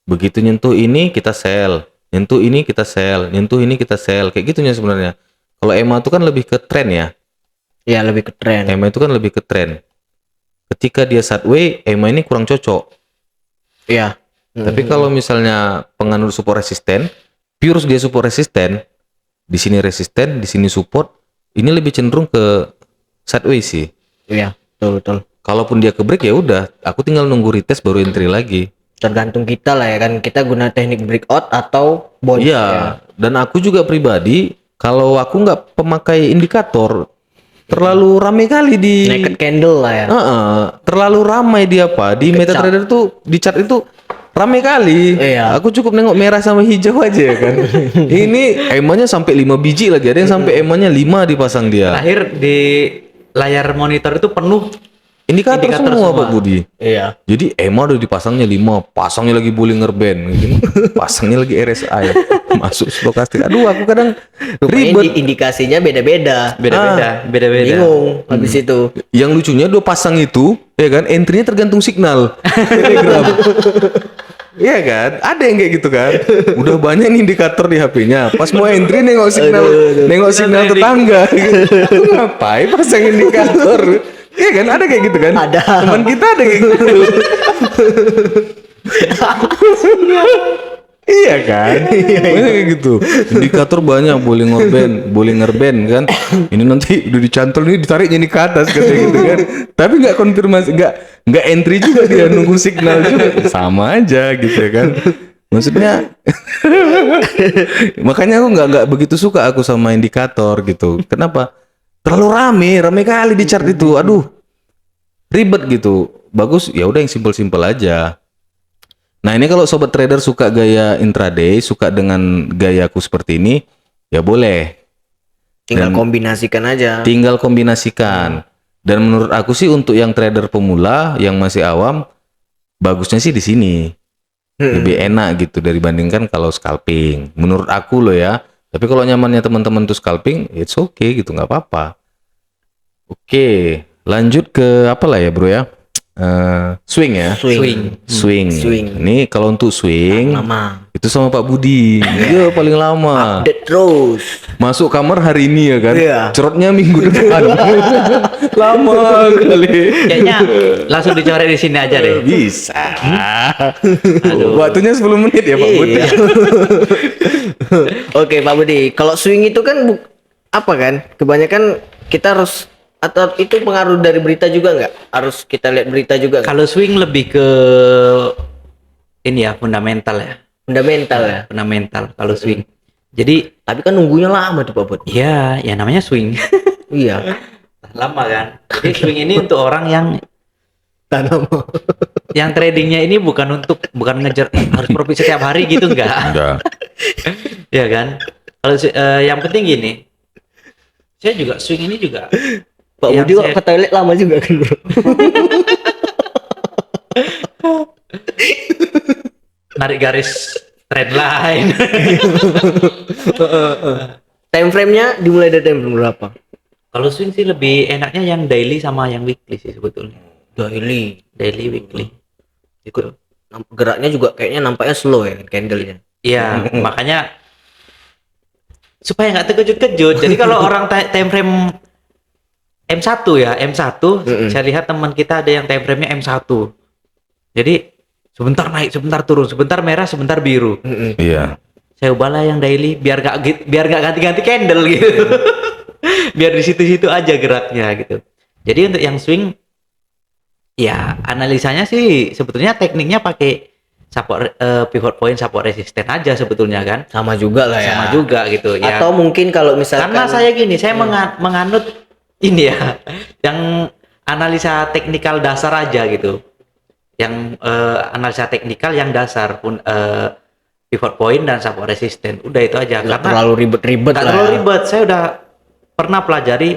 Begitu nyentuh ini kita sell, nyentuh ini kita sell, nyentuh ini kita sell, kayak gitunya sebenarnya. Kalau EMA itu kan lebih ke tren ya. Ya lebih ke tren. EMA itu kan lebih ke tren. Ketika dia sideway, EMA ini kurang cocok. Iya. Tapi kalau misalnya penganut support resisten, pure dia support resisten, di sini resisten, di sini support, ini lebih cenderung ke sideway sih. Iya, betul betul. Kalaupun dia ke break ya udah, aku tinggal nunggu retest baru entry lagi. Tergantung kita lah ya kan, kita guna teknik breakout atau bounce. Iya, ya. dan aku juga pribadi kalau aku nggak pemakai indikator terlalu ramai kali di Naked candle lah ya. terlalu ramai dia apa di MetaTrader tuh di chart itu ramai kali. Iya. Aku cukup nengok merah sama hijau aja ya kan. Ini EMA-nya sampai 5 biji lagi, ada yang sampai EMA-nya 5 dipasang dia. Terakhir di layar monitor itu penuh Indikator semua Pak Budi. Iya. Jadi EMA udah dipasangnya 5, pasangnya lagi Bollinger Band gitu. Pasangnya lagi RSI. Masuk stokastik. Aduh, aku kadang ribet. Indikasinya beda-beda. beda-beda. Bingung habis itu. Yang lucunya 2 pasang itu, ya kan, entry-nya tergantung signal. Telegram. Iya kan? Ada yang kayak gitu kan? Udah banyak nih indikator di HP-nya. Pas mau entry nengok signal tetangga. Aku ngapain pasang indikator? Iya kan? Ada kayak gitu kan? Ada. Teman kita ada kayak gitu. Iya kan? Banyak kayak gitu. Indikator banyak, Bollinger Band kan. Ini nanti udah dicantol nih ditariknya nih ke atas katanya gitu kan. Tapi nggak konfirmasi, nggak entry juga dia nunggu signal juga. Sama aja gitu ya kan. Maksudnya makanya aku nggak begitu suka aku sama indikator gitu. Kenapa? Terlalu rame kali di chart itu. Aduh. Ribet gitu. Bagus ya udah yang simpel-simpel aja. Nah, ini kalau sobat trader suka gaya intraday, suka dengan gayaku seperti ini, ya boleh. Tinggal kombinasikan aja. Tinggal kombinasikan. Dan menurut aku sih untuk yang trader pemula yang masih awam, bagusnya sih di sini. Lebih enak gitu dibandingkan kalau scalping. Menurut aku loh ya. Tapi kalau nyamannya teman-teman tuh scalping, it's okay gitu, nggak apa-apa. Oke, lanjut ke apa lah ya bro ya? Swing ya. Swing. Swing. Ini kalau untuk swing Lama. itu Itu sama Pak Budi. Dia paling lama. Update terus. Masuk kamar hari ini ya kan. Iya. Cerotnya minggu depan. Lama kali. Kayaknya langsung dicoret di sini aja deh. Bisa. Aduh. Waktunya 10 menit ya Pak Budi. Iya. Oke Pak Budi, kalau swing itu kan apa kan? Kebanyakan kita harus, atau itu pengaruh dari berita juga nggak? Harus kita lihat berita juga nggak? Kalau swing lebih ke ini ya, fundamental ya. Fundamental ya. Fundamental kalau swing. Jadi Tapi kan nunggunya lama tuh Pak Budi. ya namanya swing. Iya. Lama kan. Jadi swing ini untuk orang Tanam. yang tradingnya ini bukan ngejar harus profit setiap hari gitu enggak. Enggak. Ya kan? Kalau yang penting gini. Saya juga swing ini juga Pak yang Budi kok saya- ke toilet lama juga kan bro? narik garis trend line. Time frame-nya dimulai dari time frame berapa? Kalau swing sih lebih enaknya yang daily sama yang weekly sih sebetulnya. Daily. Daily weekly. Gitu. Geraknya juga kayaknya nampaknya slow ya candle-nya. Iya, makanya supaya nggak terkejut-kejut. Jadi kalau orang time frame M1 ya, M1, saya lihat teman kita ada yang time frame-nya M1. Jadi sebentar naik, sebentar turun, sebentar merah, sebentar biru. Iya. Saya ubahlah yang daily biar nggak ganti-ganti candle gitu. Biar di situ-situ aja geraknya gitu. Jadi untuk yang swing ya analisanya sih sebetulnya tekniknya pakai support pivot point, support resisten aja sebetulnya kan. Sama juga lah ya. Sama juga gitu ya. Atau mungkin kalau misalkan Karena saya gini, saya menganut ini ya, yang analisa teknikal dasar aja gitu. Yang analisa teknikal yang dasar pun pivot point dan support resisten. Udah itu aja. nggak Karena terlalu ribet-ribet nggak lah. terlalu Ya. ribet. Saya udah pernah pelajari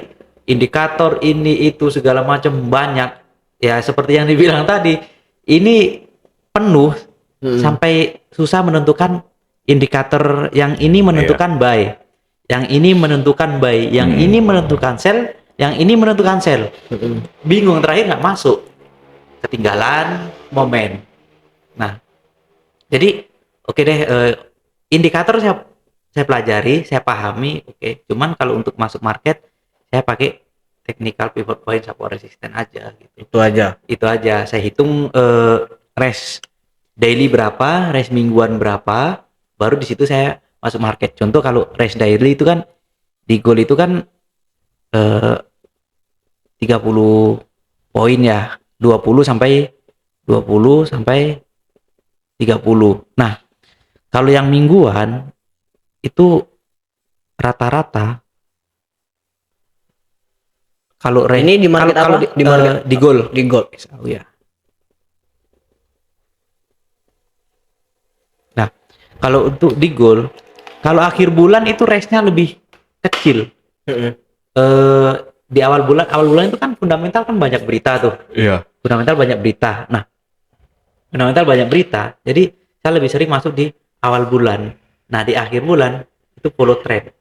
indikator ini itu segala macam banyak. Ya seperti yang dibilang tadi, ini penuh sampai susah menentukan indikator yang ini menentukan buy, yang ini menentukan buy, yang ini menentukan sell, yang ini menentukan sell. Bingung, terakhir nggak masuk, ketinggalan momen. Nah, jadi oke deh, indikator saya pelajari, saya pahami, oke. Cuman kalau untuk masuk market, saya pakai technical pivot point support resisten aja gitu. Itu aja. Saya hitung res daily berapa, res mingguan berapa, baru di situ saya masuk market. Contoh kalau res daily itu kan di gold itu kan 30 poin ya, 20 sampai 30. Nah, kalau yang mingguan itu rata-rata kalau Ini di market kalau apa? Di market di gold. Di gold. Oh ya. Nah, kalau untuk di gold, kalau akhir bulan itu rate-nya lebih kecil. Di awal bulan itu kan fundamental kan banyak berita tuh. Iya. Fundamental banyak berita. Nah, fundamental banyak berita. Jadi saya lebih sering masuk di awal bulan. Nah, di akhir bulan itu follow trend.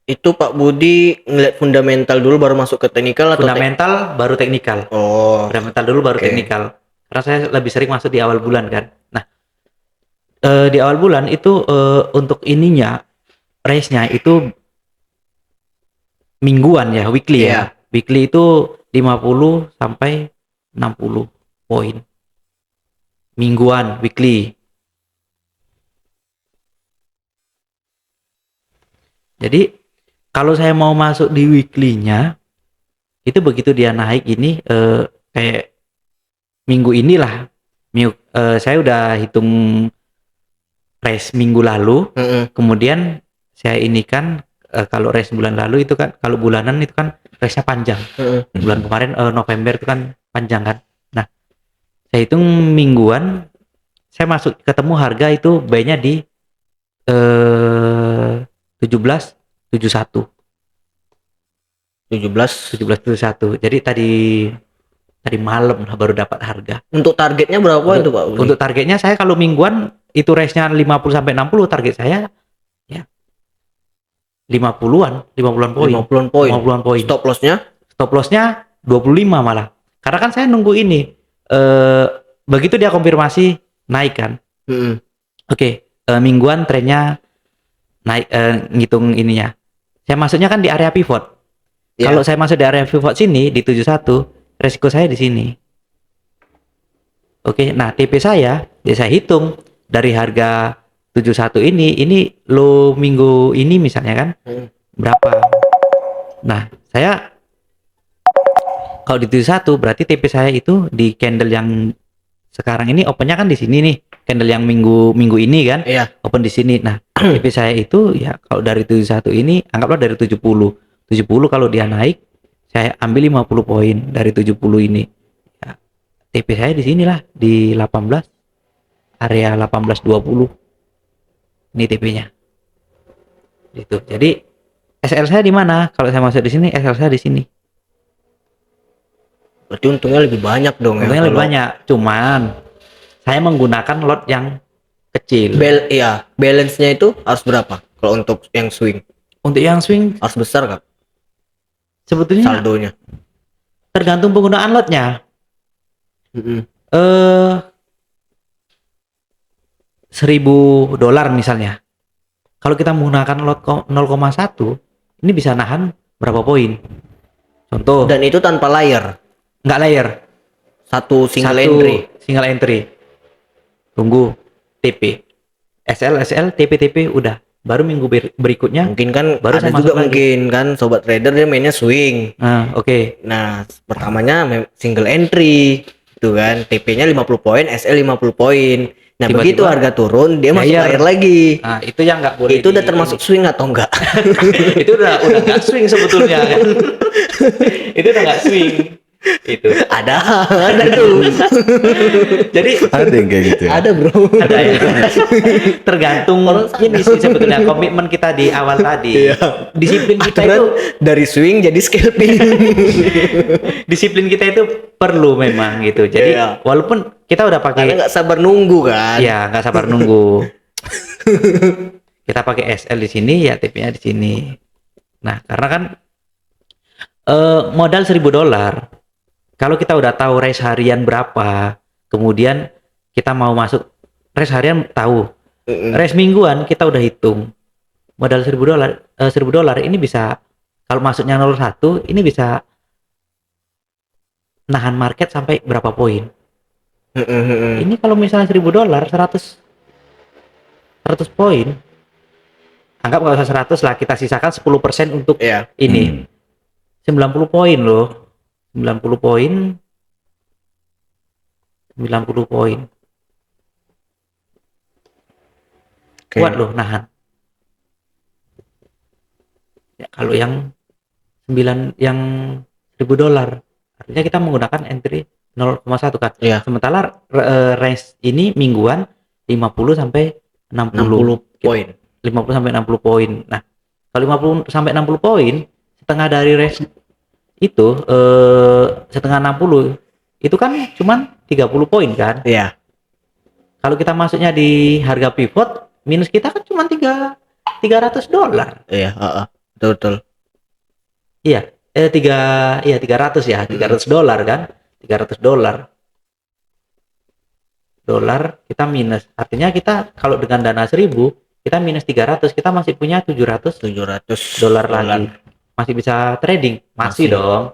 Itu Pak Budi ngeliat fundamental dulu baru masuk ke teknikal atau Fundamental baru teknikal. Oh. Fundamental dulu baru Oke. teknikal. Karena saya lebih sering masuk di awal bulan kan. Nah, di awal bulan itu untuk ininya race-nya itu mingguan ya, weekly Iya. ya. Weekly itu 50 sampai 60 poin. Mingguan, weekly. Jadi kalau saya mau masuk di weekly-nya itu begitu dia naik ini kayak minggu inilah saya udah hitung race minggu lalu, kemudian saya ini kan kalau race bulan lalu itu kan, kalau bulanan itu kan race-nya panjang. Bulan kemarin November itu kan panjang kan. Nah, saya hitung mingguan, saya masuk ketemu harga itu buy-nya di 17.71. 17.71. Jadi tadi malam lah baru dapat harga. Untuk targetnya berapa itu Pak Budi? Untuk targetnya saya kalau mingguan itu race-nya 50 sampai 60, target saya ya 50-an poin. 50-an poin. 50-an poin. Stop loss-nya? Stop loss-nya 25 malah. Karena kan saya nunggu ini begitu dia konfirmasi naik kan. Oke, mingguan trennya naik, ngitung ininya. Saya masuknya kan di area pivot. Ya. Kalau saya masuk di area pivot sini di 71, resiko saya di sini. Oke, nah TP saya, ya saya hitung dari harga 71 ini low minggu ini misalnya kan berapa. Nah, saya kalau di 71 berarti TP saya itu di candle yang sekarang ini opennya kan di sini nih. Candle yang minggu ini kan. Iya. Open di sini. Nah, TP saya itu ya kalau dari 71 ini anggaplah dari 70. 70 kalau dia naik saya ambil 50 poin dari 70 ini. Ya, TP saya di sinilah di 18 area 1820. Ini TP-nya. Gitu. Jadi SL saya di mana? Kalau saya masuk di sini, SL saya di sini. Berarti untungnya lebih banyak dong Untungnya ya. lebih banyak. Cuman saya menggunakan lot yang kecil. Balance-nya itu harus berapa? Kalau untuk yang swing Untuk yang swing harus besar kan sebetulnya saldonya? tergantung penggunaan lotnya. $1.000 misalnya. Kalau kita menggunakan lot 0,1, ini bisa nahan berapa poin? Contoh, Dan itu tanpa layer, nggak layer, satu single satu entry. single entry. Tunggu TP, SL, TP, udah. Baru minggu berikutnya. Mungkin kan Baru ada saya juga masuk lagi. mungkin kan sobat trader dia mainnya swing. Nah, oke. Nah, pertamanya single entry itu kan, TP-nya 50 poin, SL 50 poin. Nah, Tiba-tiba begitu harga turun dia masuk layer. layer lagi. Nah, itu yang nggak boleh. Itu udah termasuk swing atau enggak? Itu udah nggak swing sebetulnya kan. Itu udah nggak swing. Itu. ada tuh. Jadi Ada yang kayak gitu ya. Ada, Bro. ada ya. Tergantung ini sih sebetulnya komitmen kita di awal tadi. Disiplin kita itu, Aturan dari swing jadi scalping. disiplin kita itu perlu memang gitu. Jadi Iya. walaupun kita udah Karena pakai, nggak sabar nunggu kan. ya nggak sabar nunggu. Kita pakai SL di sini ya TP-nya di sini. Nah karena kan modal $1.000. Kalau kita udah tahu race harian berapa, kemudian kita mau masuk race harian tahu, race mingguan kita udah hitung modal $1.000 ini bisa kalau masuknya 01 ini bisa nahan market sampai berapa poin. Ini kalau misalnya $1.000 100 poin, anggap nggak usah 100 lah, kita sisakan 10% untuk Iya. ini 90 poin loh. 90 poin. Oke. Kuat loh nahan. Ya, kalau yang $1.000 artinya kita menggunakan entry 0,1 kan. Iya. Sementara range ini mingguan 50 sampai 60 poin. 50 sampai 60 poin. Nah, kalau 50 sampai 60 poin, setengah dari range itu setengah 60 itu kan cuman 30 poin kan. Iya. Kalau kita masuknya di harga pivot, minus kita kan cuma $300. Iya, betul. Iya, 300 ya, $300 kan. $300 kita minus. Artinya kita kalau dengan dana 1.000 kita minus 300, kita masih punya $700 lagi. Masih bisa trading, masih dong.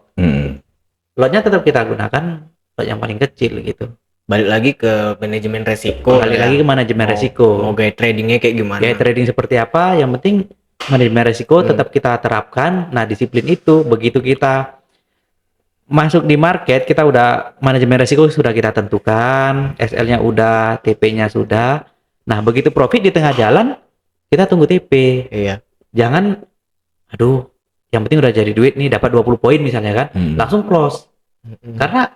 Lotnya tetap kita gunakan lot yang paling kecil gitu. Balik lagi ke manajemen resiko. Balik lagi ke manajemen resiko. Mau gaya tradingnya kayak gimana? Gaya trading seperti apa? Yang penting manajemen resiko tetap kita terapkan. Nah, disiplin itu begitu kita masuk di market, kita udah manajemen resiko sudah kita tentukan, SL-nya udah, TP-nya sudah. Nah, begitu profit di tengah jalan, kita tunggu TP. Iya. Jangan, aduh, yang penting udah jadi duit nih, dapat 20 poin misalnya kan, langsung close. Karena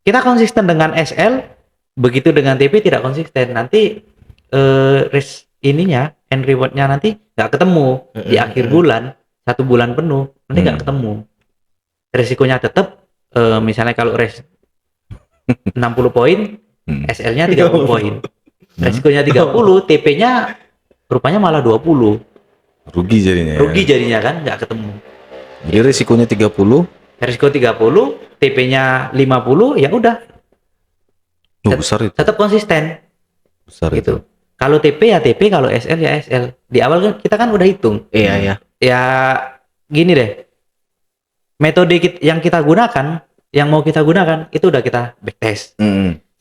kita konsisten dengan SL, begitu dengan TP tidak konsisten. Nanti risk ininya, end reward-nya nanti nggak ketemu di akhir bulan, 1 bulan penuh, nanti nggak ketemu. Resikonya tetap, misalnya kalau risk 60 poin, SL-nya 30 poin. Resikonya 30, TP-nya rupanya malah 20. Rugi jadinya. Rugi jadinya kan, nggak ketemu. Jadi risikonya 30. Risiko 30, TP-nya 50, ya udah, Oh, besar itu. tetap konsisten Besar itu. gitu. Kalau TP ya TP, kalau SL ya SL. Di awal kan kita kan udah hitung. Iya ya. Ya gini deh. Metode yang kita gunakan, yang mau kita gunakan itu udah kita backtest.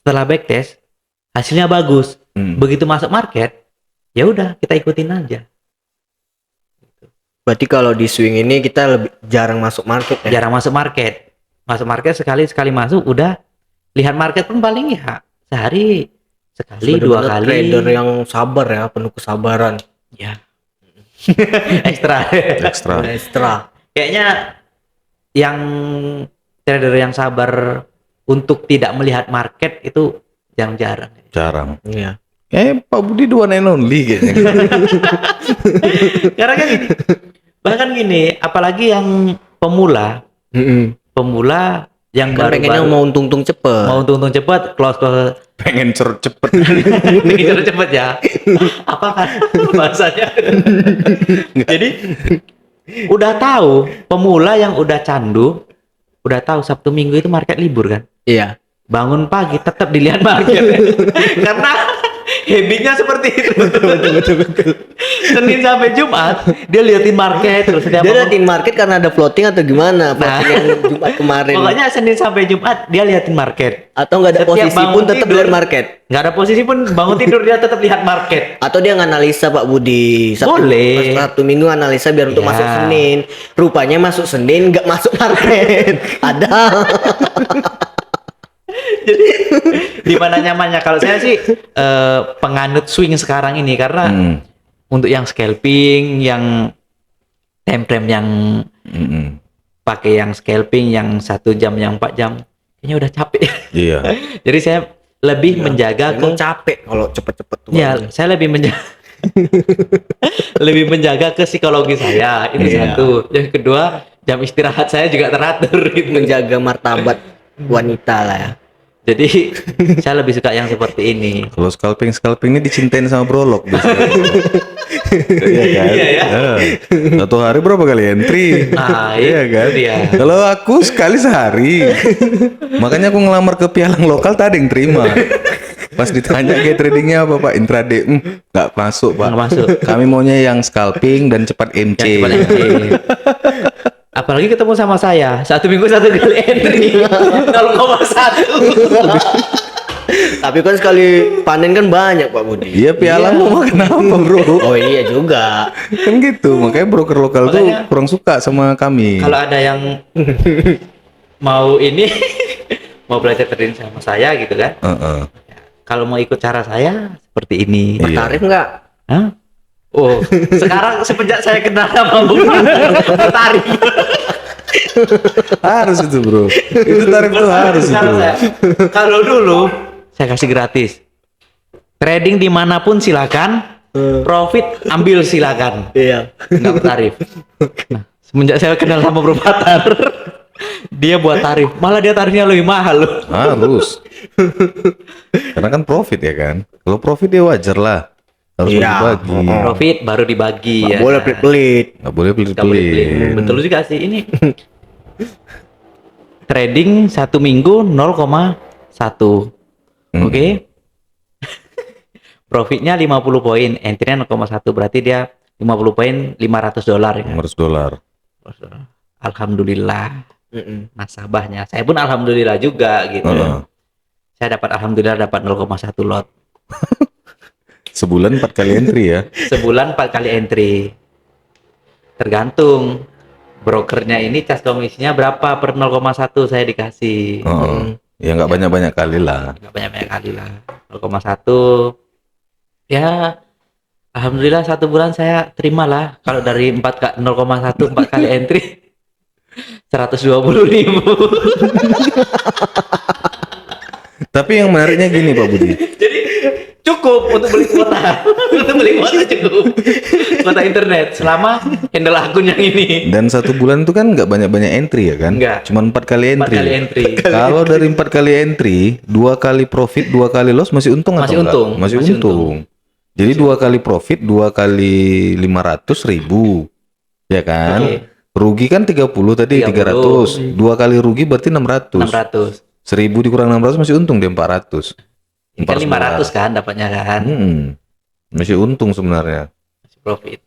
Setelah backtest hasilnya bagus. Begitu masuk market, ya udah kita ikutin aja. Berarti kalau di swing ini kita lebih jarang masuk market ya. Jarang masuk market. Masuk market sekali masuk udah lihat market pun paling ya sehari sekali, dua Bener-bener kali. trader yang sabar ya, penuh kesabaran. Ya. Ekstra. Ekstra. Kayaknya yang trader yang sabar untuk tidak melihat market itu jarang-jarang. Jarang. Iya. Pak Budi the one and only kayaknya. Karena kan gini, bahkan gini, apalagi yang pemula yang Kan pengennya baru-baru mau untung-untung cepet. mau untung cepat, close Pengen cepet. cepet ya. Apa kan bahasanya? Jadi udah tahu pemula yang udah candu, udah tahu Sabtu Minggu itu market libur kan. Iya. Bangun pagi tetap dilihat market karena habitnya seperti itu. Betul. Senin sampai Jumat dia liatin market terus Dia liatin market karena ada floating atau gimana? Floating yang Jumat kemarin. Pokoknya Senin sampai Jumat dia liatin market. Atau nggak ada Setiap posisi bangun pun tetap tidur, lihat market. Nggak ada posisi pun bangun tidur dia tetap lihat market. Atau dia nganalisa Pak Budi. Boleh. Satu minggu analisa biar untuk Ya. masuk Senin. Rupanya masuk Senin nggak masuk market. Ada. Jadi di mana nyamannya? Kalau saya sih penganut swing sekarang ini karena untuk yang scalping, yang time frame yang pakai yang scalping yang 1 jam, yang 4 jam, kayaknya udah capek. Iya. Jadi saya lebih menjaga Emang capek kalau cepet-cepet tuh. ya, saya lebih menjaga lebih menjaga ke psikologi saya. Ini Iya. satu. Yang kedua, jam istirahat saya juga teratur gitu. Menjaga martabat wanita lah ya. Jadi saya lebih suka yang seperti ini. Kalau scalping ini dicintain sama brolog biasanya. Iya kan? Iya, ya. Satu hari berapa kali entry? Nah, Iya itu kan? dia. Kalau aku sekali sehari. Makanya aku ngelamar ke pialang lokal tadi yang terima. Pas ditanya kayak tradingnya apa Pak? Intraday. Nggak masuk Pak. Nggak masuk. Kami maunya yang scalping dan cepat MC. Yang cepat MC. Apalagi ketemu sama saya, 1 minggu 1 kali entry 0,1. Tapi kan sekali panen kan banyak Pak Budi. Iya pialang mau kenapa bro? Oh iya juga. Kan gitu. Makanya broker lokal tuh Makanya- kurang suka sama kami. Kalau ada yang mau ini mau belajar trading sama saya gitu kan. Heeh. Kalau mau ikut cara saya seperti ini. Iya. Tarif nggak? Hah? Oh, sekarang semenjak saya kenal sama Bung tertarik. Harus itu bro. Itu tarif tuh harus itu. Sekarang kalau dulu saya kasih gratis. Trading dimanapun silakan, profit ambil silakan, Iya. nggak bertarif. Nah, semenjak saya kenal sama Bro Patar, dia buat tarif, malah dia tarifnya lebih mahal loh. Harus. Karena kan profit ya kan. Kalau profit ya wajar lah. Harus Iya. bagi-bagi. Profit baru dibagi ya. Boleh pelit-pelit. Nggak boleh Nggak boleh pelit. pelit-pelit. Betul juga sih ini. Trading 1 minggu 0,1. Oke. Profitnya 50 poin, entry-nya 0,1 berarti dia 50 poin $500 ya. $500. Alhamdulillah nasabahnya. Saya pun alhamdulillah juga gitu. Heeh. Saya dapat alhamdulillah dapat 0,1 lot. Sebulan 4 kali entry ya. Sebulan 4 kali entry. Tergantung brokernya ini cas komisinya berapa per 0,1 saya dikasih. Heeh. Ya nggak banyak-banyak kali lah. Nggak banyak-banyak kali lah. 0,1 ya alhamdulillah 1 bulan saya terima lah. Kalau dari 0,1 4 kali entry 120.000. Tapi yang menariknya gini Pak Budi. Jadi cukup untuk beli kuota. Untuk beli kuota cukup. Kuota internet selama handle akun yang ini. Dan 1 bulan itu kan nggak banyak-banyak entry ya kan? Nggak. Cuman 4 kali 4 entry. kali entry. Kalau dari 4 kali entry, 2 kali profit, 2 kali loss masih untung atau Masih enggak? untung. Masih Masih untung. Jadi 2 kali profit, 2 kali 500.000. Ya kan? Oke. Rugi kan 30 tadi, 300. 30. 2 kali rugi berarti 600. 600. 1000 dikurang 600 masih untung dia 400. Ini kan 500 kan dapatnya kan. Masih untung sebenarnya. Masih profit.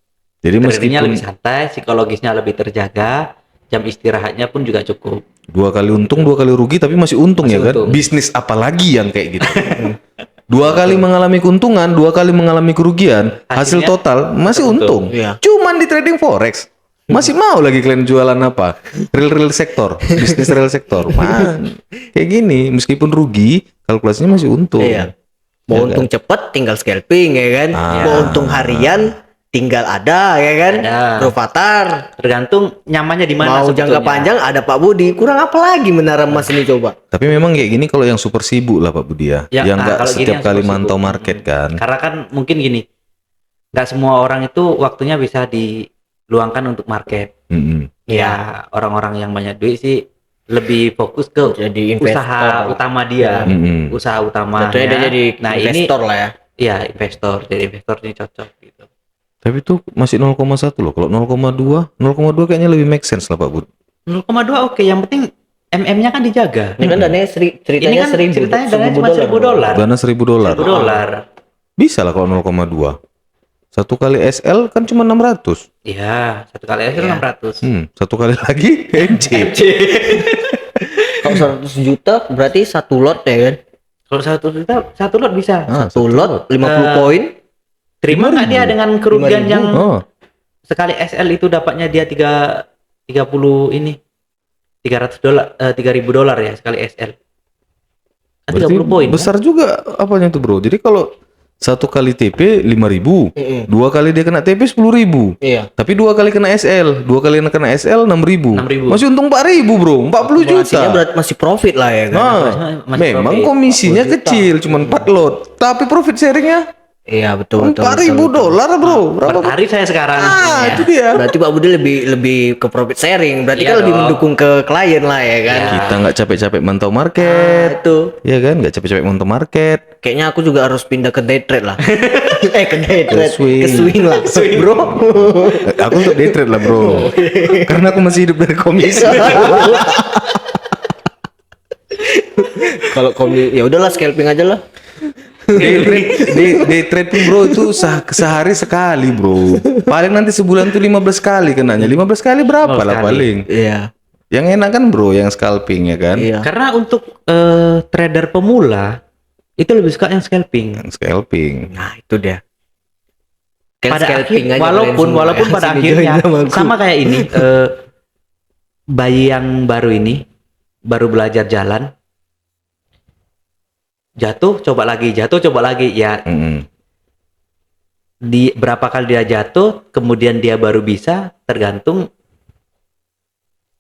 Jadi Tradingnya meskipun lebih santai, psikologisnya lebih terjaga, jam istirahatnya pun juga cukup. 2 kali untung 2 kali rugi tapi masih untung Masih ya kan. untung. Bisnis apalagi yang kayak gitu. 2 kali mengalami keuntungan, 2 kali mengalami kerugian, hasil Hasilnya total masih untung. Iya. Cuman di trading forex masih mau lagi kalian jualan apa? Real sektor, bisnis real sektor. Man, kayak gini meskipun rugi, kalkulasinya masih untung. Iya. Mau untung cepet tinggal scalping ya kan. Ah. Mau untung harian tinggal ada ya kan. Ada. Provatar. Tergantung nyamannya di mana. Mau jangka sebetulnya. panjang ada Pak Budi. Kurang apa lagi menara emas ini coba? Tapi memang kayak gini kalau yang super sibuk lah Pak Budi ya, Ya, yang nah, nggak kalau gini setiap yang kali super mantau sibuk. market kan. Karena kan mungkin gini, nggak semua orang itu waktunya bisa diluangkan untuk market. Mm-mm. Ya orang-orang yang banyak duit sih lebih fokus ke Jadi investor usaha lah. utama dia, Mm-mm. usaha utama. Tentunya dia jadi Nah investor lah ya. iya investor, jadi investor ini cocok gitu. Tapi itu masih 0,1 loh. Kalau 0,2 kayaknya lebih make sense lah Pak Bud. 0,2 oke, yang penting MM-nya kan dijaga. Ini kan dananya ceritanya Ini kan 1000. ceritanya dananya cuma $1.000. Dana $1.000. $1.000. Bisa lah kalau 0,2. 1 kali SL kan cuma 600. Iya, satu kali aja 600. 1 kali lagi NC. Kalau 100 juta berarti satu lot ya kan? Kalau 1 juta, satu lot bisa. Satu lot 50 poin. Terima nggak dia dengan kerugian 5.000? yang Oh, sekali SL itu dapatnya dia 30 ini $300 $3.000 ya sekali SL. Kan berarti 30 poin. besar juga apanya tuh bro. Jadi kalau 1 kali TP 5.000, 2 kali dia kena TP 10.000. Iya. Tapi 2 kali kena SL, 2 kali kena SL 6.000. 6.000. Masih untung 4.000 bro, 40 juta. Kalkulasinya berarti masih profit lah ya kan? Nah, Masih memang profit. komisinya kecil, cuman 4 lot. Tapi profit sharingnya Iya betul betul. $4.000 bro. Per Berapa? hari saya sekarang. Ah, ya. itu dia. Berarti Pak Budi lebih ke profit sharing. Berarti Iya kan lebih dong. mendukung ke klien lah ya kan? Iya. Kita nggak capek-capek mantau market. Itu. Ya kan, nggak capek-capek mantau market. Kayaknya aku juga harus pindah ke day trade lah. Ke day trade. swing. Ke swing lah. Bro. Aku untuk day trade lah bro. Karena aku masih hidup dari komisi. Kalau ya udahlah scalping aja lah. Day trade pun bro itu sehari sekali bro. Paling nanti sebulan tuh 15 kali kenanya. 15 kali berapa 15 lah kali. paling. Iya. Yang enak kan bro, yang scalping ya kan. Iya. Karena untuk trader pemula itu lebih suka yang scalping. Yang scalping. Nah, itu dia. Kan Pada scalping akhir, aja walaupun kalian semua ya. pada Sini akhirnya join sama aku. sama kayak ini bayi yang baru ini baru belajar jalan, jatuh coba lagi ya. Mm-mm. Di berapa kali dia jatuh kemudian dia baru bisa, tergantung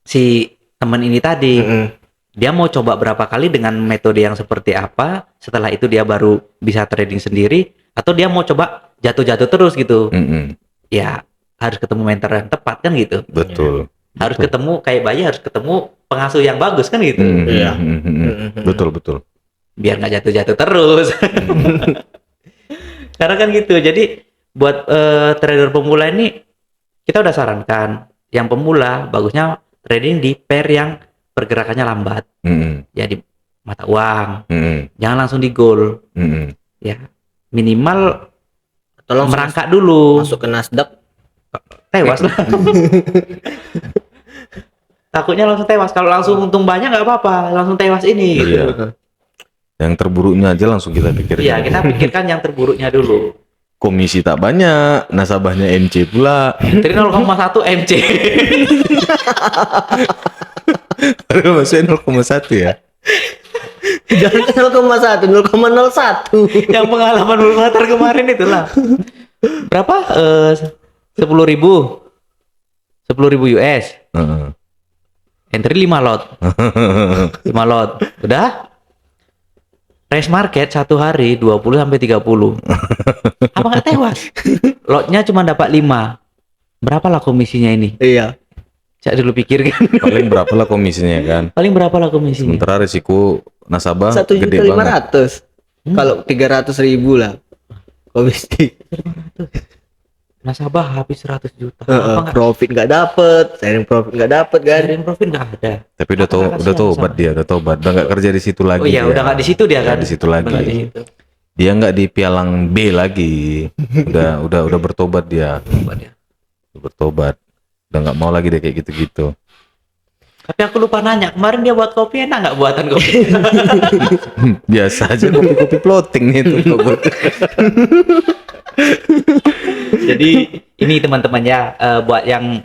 si teman ini tadi. Mm-mm. Dia mau coba berapa kali dengan metode yang seperti apa, setelah itu dia baru bisa trading sendiri, atau dia mau coba jatuh-jatuh terus gitu. Mm-mm. Ya harus ketemu mentor yang tepat kan gitu. Betul. Harus ketemu kayak bayi, harus ketemu pengasuh yang bagus kan gitu. Mm-mm. Iya. Mm-mm. Betul. Biar nggak jatuh-jatuh terus. Karena kan gitu. Jadi buat trader pemula ini kita udah sarankan yang pemula bagusnya trading di pair yang pergerakannya lambat. Mm-mm. Ya di mata uang. Mm-mm. Jangan langsung di gold. Mm-mm. Ya minimal Tolong merangkak dulu. masuk ke Nasdaq. Tewas lah. Takutnya langsung tewas. Kalau langsung untung banyak nggak apa-apa, langsung tewas ini. Gitu. Iya. Yang terburuknya aja langsung kita pikirkan. Iya, kita pikirkan yang terburuknya dulu. Komisi tak banyak, nasabahnya MC pula. Jadi 0,1 MC. Padahal maksudnya 0,1 ya. Jangan 0,1, 0,01. Yang pengalaman Bulmatar kemarin itulah. Berapa? 10.000 US. Heeh. Entry 5 lot. 5 lot. Udah? Race market satu hari 20 sampai 30. Apa nggak tewas? Lotnya cuma dapat 5. Berapa lah komisinya ini? Iya. Saya dulu pikirkan. Paling berapa lah komisinya kan? Paling berapa lah komisinya? Sementara risiko nasabah 1.500.000. gede banget. Kalau 300.000 lah. Komisi. Nasabah habis 100 juta. Apa nggak? Profit nggak dapet, sharing profit nggak dapet kan? Sharing profit nggak ada. Tapi udah Kasihan tobat dia, udah tobat. Udah nggak kerja di situ lagi. Oh iya, dia. udah nggak di situ dia kan? Nggak di situ lagi. Udah nggak di situ. Dia nggak di pialang B lagi. Udah bertobat dia. Buat ya. Udah bertobat. Udah nggak mau lagi deh kayak gitu-gitu. Tapi aku lupa nanya, kemarin dia buat kopi enak nggak buatan kopi? Biasa aja kopi-kopi floating nih itu. Jadi ini teman-temannya buat yang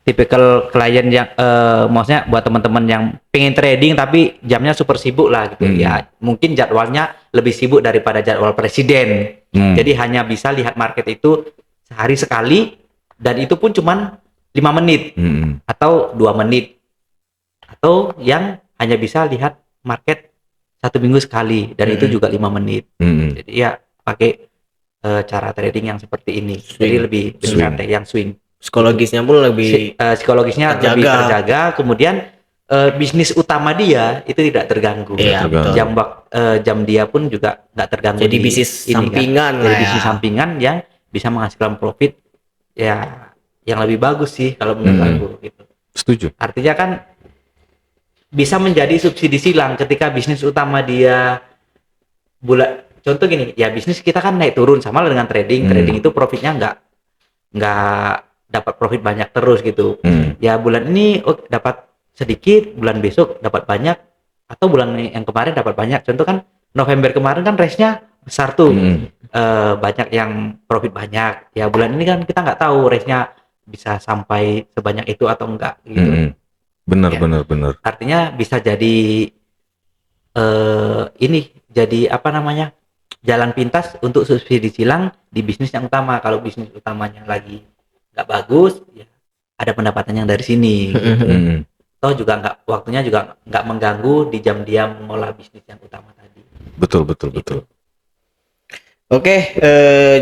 tipikal klien yang maksudnya buat teman-teman yang pengen trading tapi jamnya super sibuk lah gitu ya, mungkin jadwalnya lebih sibuk daripada jadwal presiden. Jadi hanya bisa lihat market itu sehari sekali dan itu pun cuman 5 menit atau 2 menit, atau yang hanya bisa lihat market 1 minggu sekali dan itu juga 5 menit. Jadi ya pakai cara trading yang seperti ini. Jadi lebih santai, yang swing. Psikologisnya pun lebih Psikologisnya lebih terjaga, kemudian bisnis utama dia itu tidak terganggu. Iya, betul. Jam dia pun juga nggak terganggu. Jadi di bisnis ini, sampingan kan. lah Jadi ya. bisnis sampingan yang bisa menghasilkan profit ya yang lebih bagus sih kalau menurut aku gitu. Setuju. Artinya kan bisa menjadi subsidi silang ketika bisnis utama dia contoh gini ya, bisnis kita kan naik turun sama lah dengan trading. Trading itu profitnya nggak dapat profit banyak terus gitu. Ya bulan ini dapat sedikit, bulan besok dapat banyak, atau bulan yang kemarin dapat banyak. Contoh kan November kemarin kan race-nya besar tuh, banyak yang profit banyak. Ya bulan ini kan kita nggak tahu race-nya bisa sampai sebanyak itu atau enggak gitu. Benar. Artinya bisa jadi ini jadi apa namanya, jalan pintas untuk subsidi silang di bisnis yang utama. Kalau bisnis utamanya lagi nggak bagus, ya ada pendapatan yang dari sini. Toh juga waktunya juga nggak mengganggu di jam dia mengolah bisnis yang utama tadi. Betul. Oke,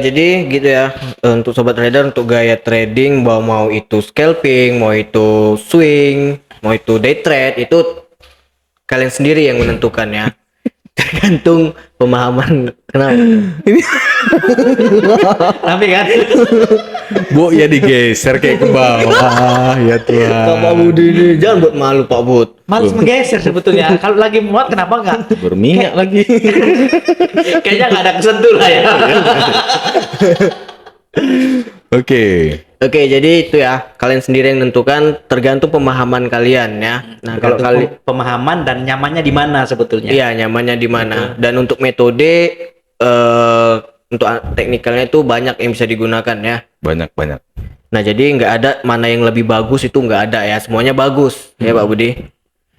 jadi gitu ya untuk sobat trader, untuk gaya trading mau itu scalping, mau itu swing, mau itu day trade, itu kalian sendiri yang menentukan ya. Tergantung pemahaman. Kenapa? Tapi kan Bu ya digeser kayak ke bawah ya Tuhan. Pak Budi ini jangan buat malu Pak Bud. males menggeser sebetulnya. Kalau lagi muat kenapa nggak? Berminyak lagi. Kayaknya nggak ada kesentuh lah ya. Oke. Oke, jadi itu ya, kalian sendiri yang menentukan, tergantung pemahaman kalian ya. Nah, kalau kalian pemahaman dan nyamannya di mana sebetulnya? iya, nyamannya di mana. Dan untuk metode untuk teknikalnya itu banyak yang bisa digunakan ya. Banyak. Nah, jadi nggak ada mana yang lebih bagus, itu nggak ada ya. Semuanya bagus ya Pak Budi.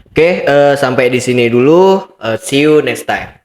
Oke, sampai di sini dulu. See you next time.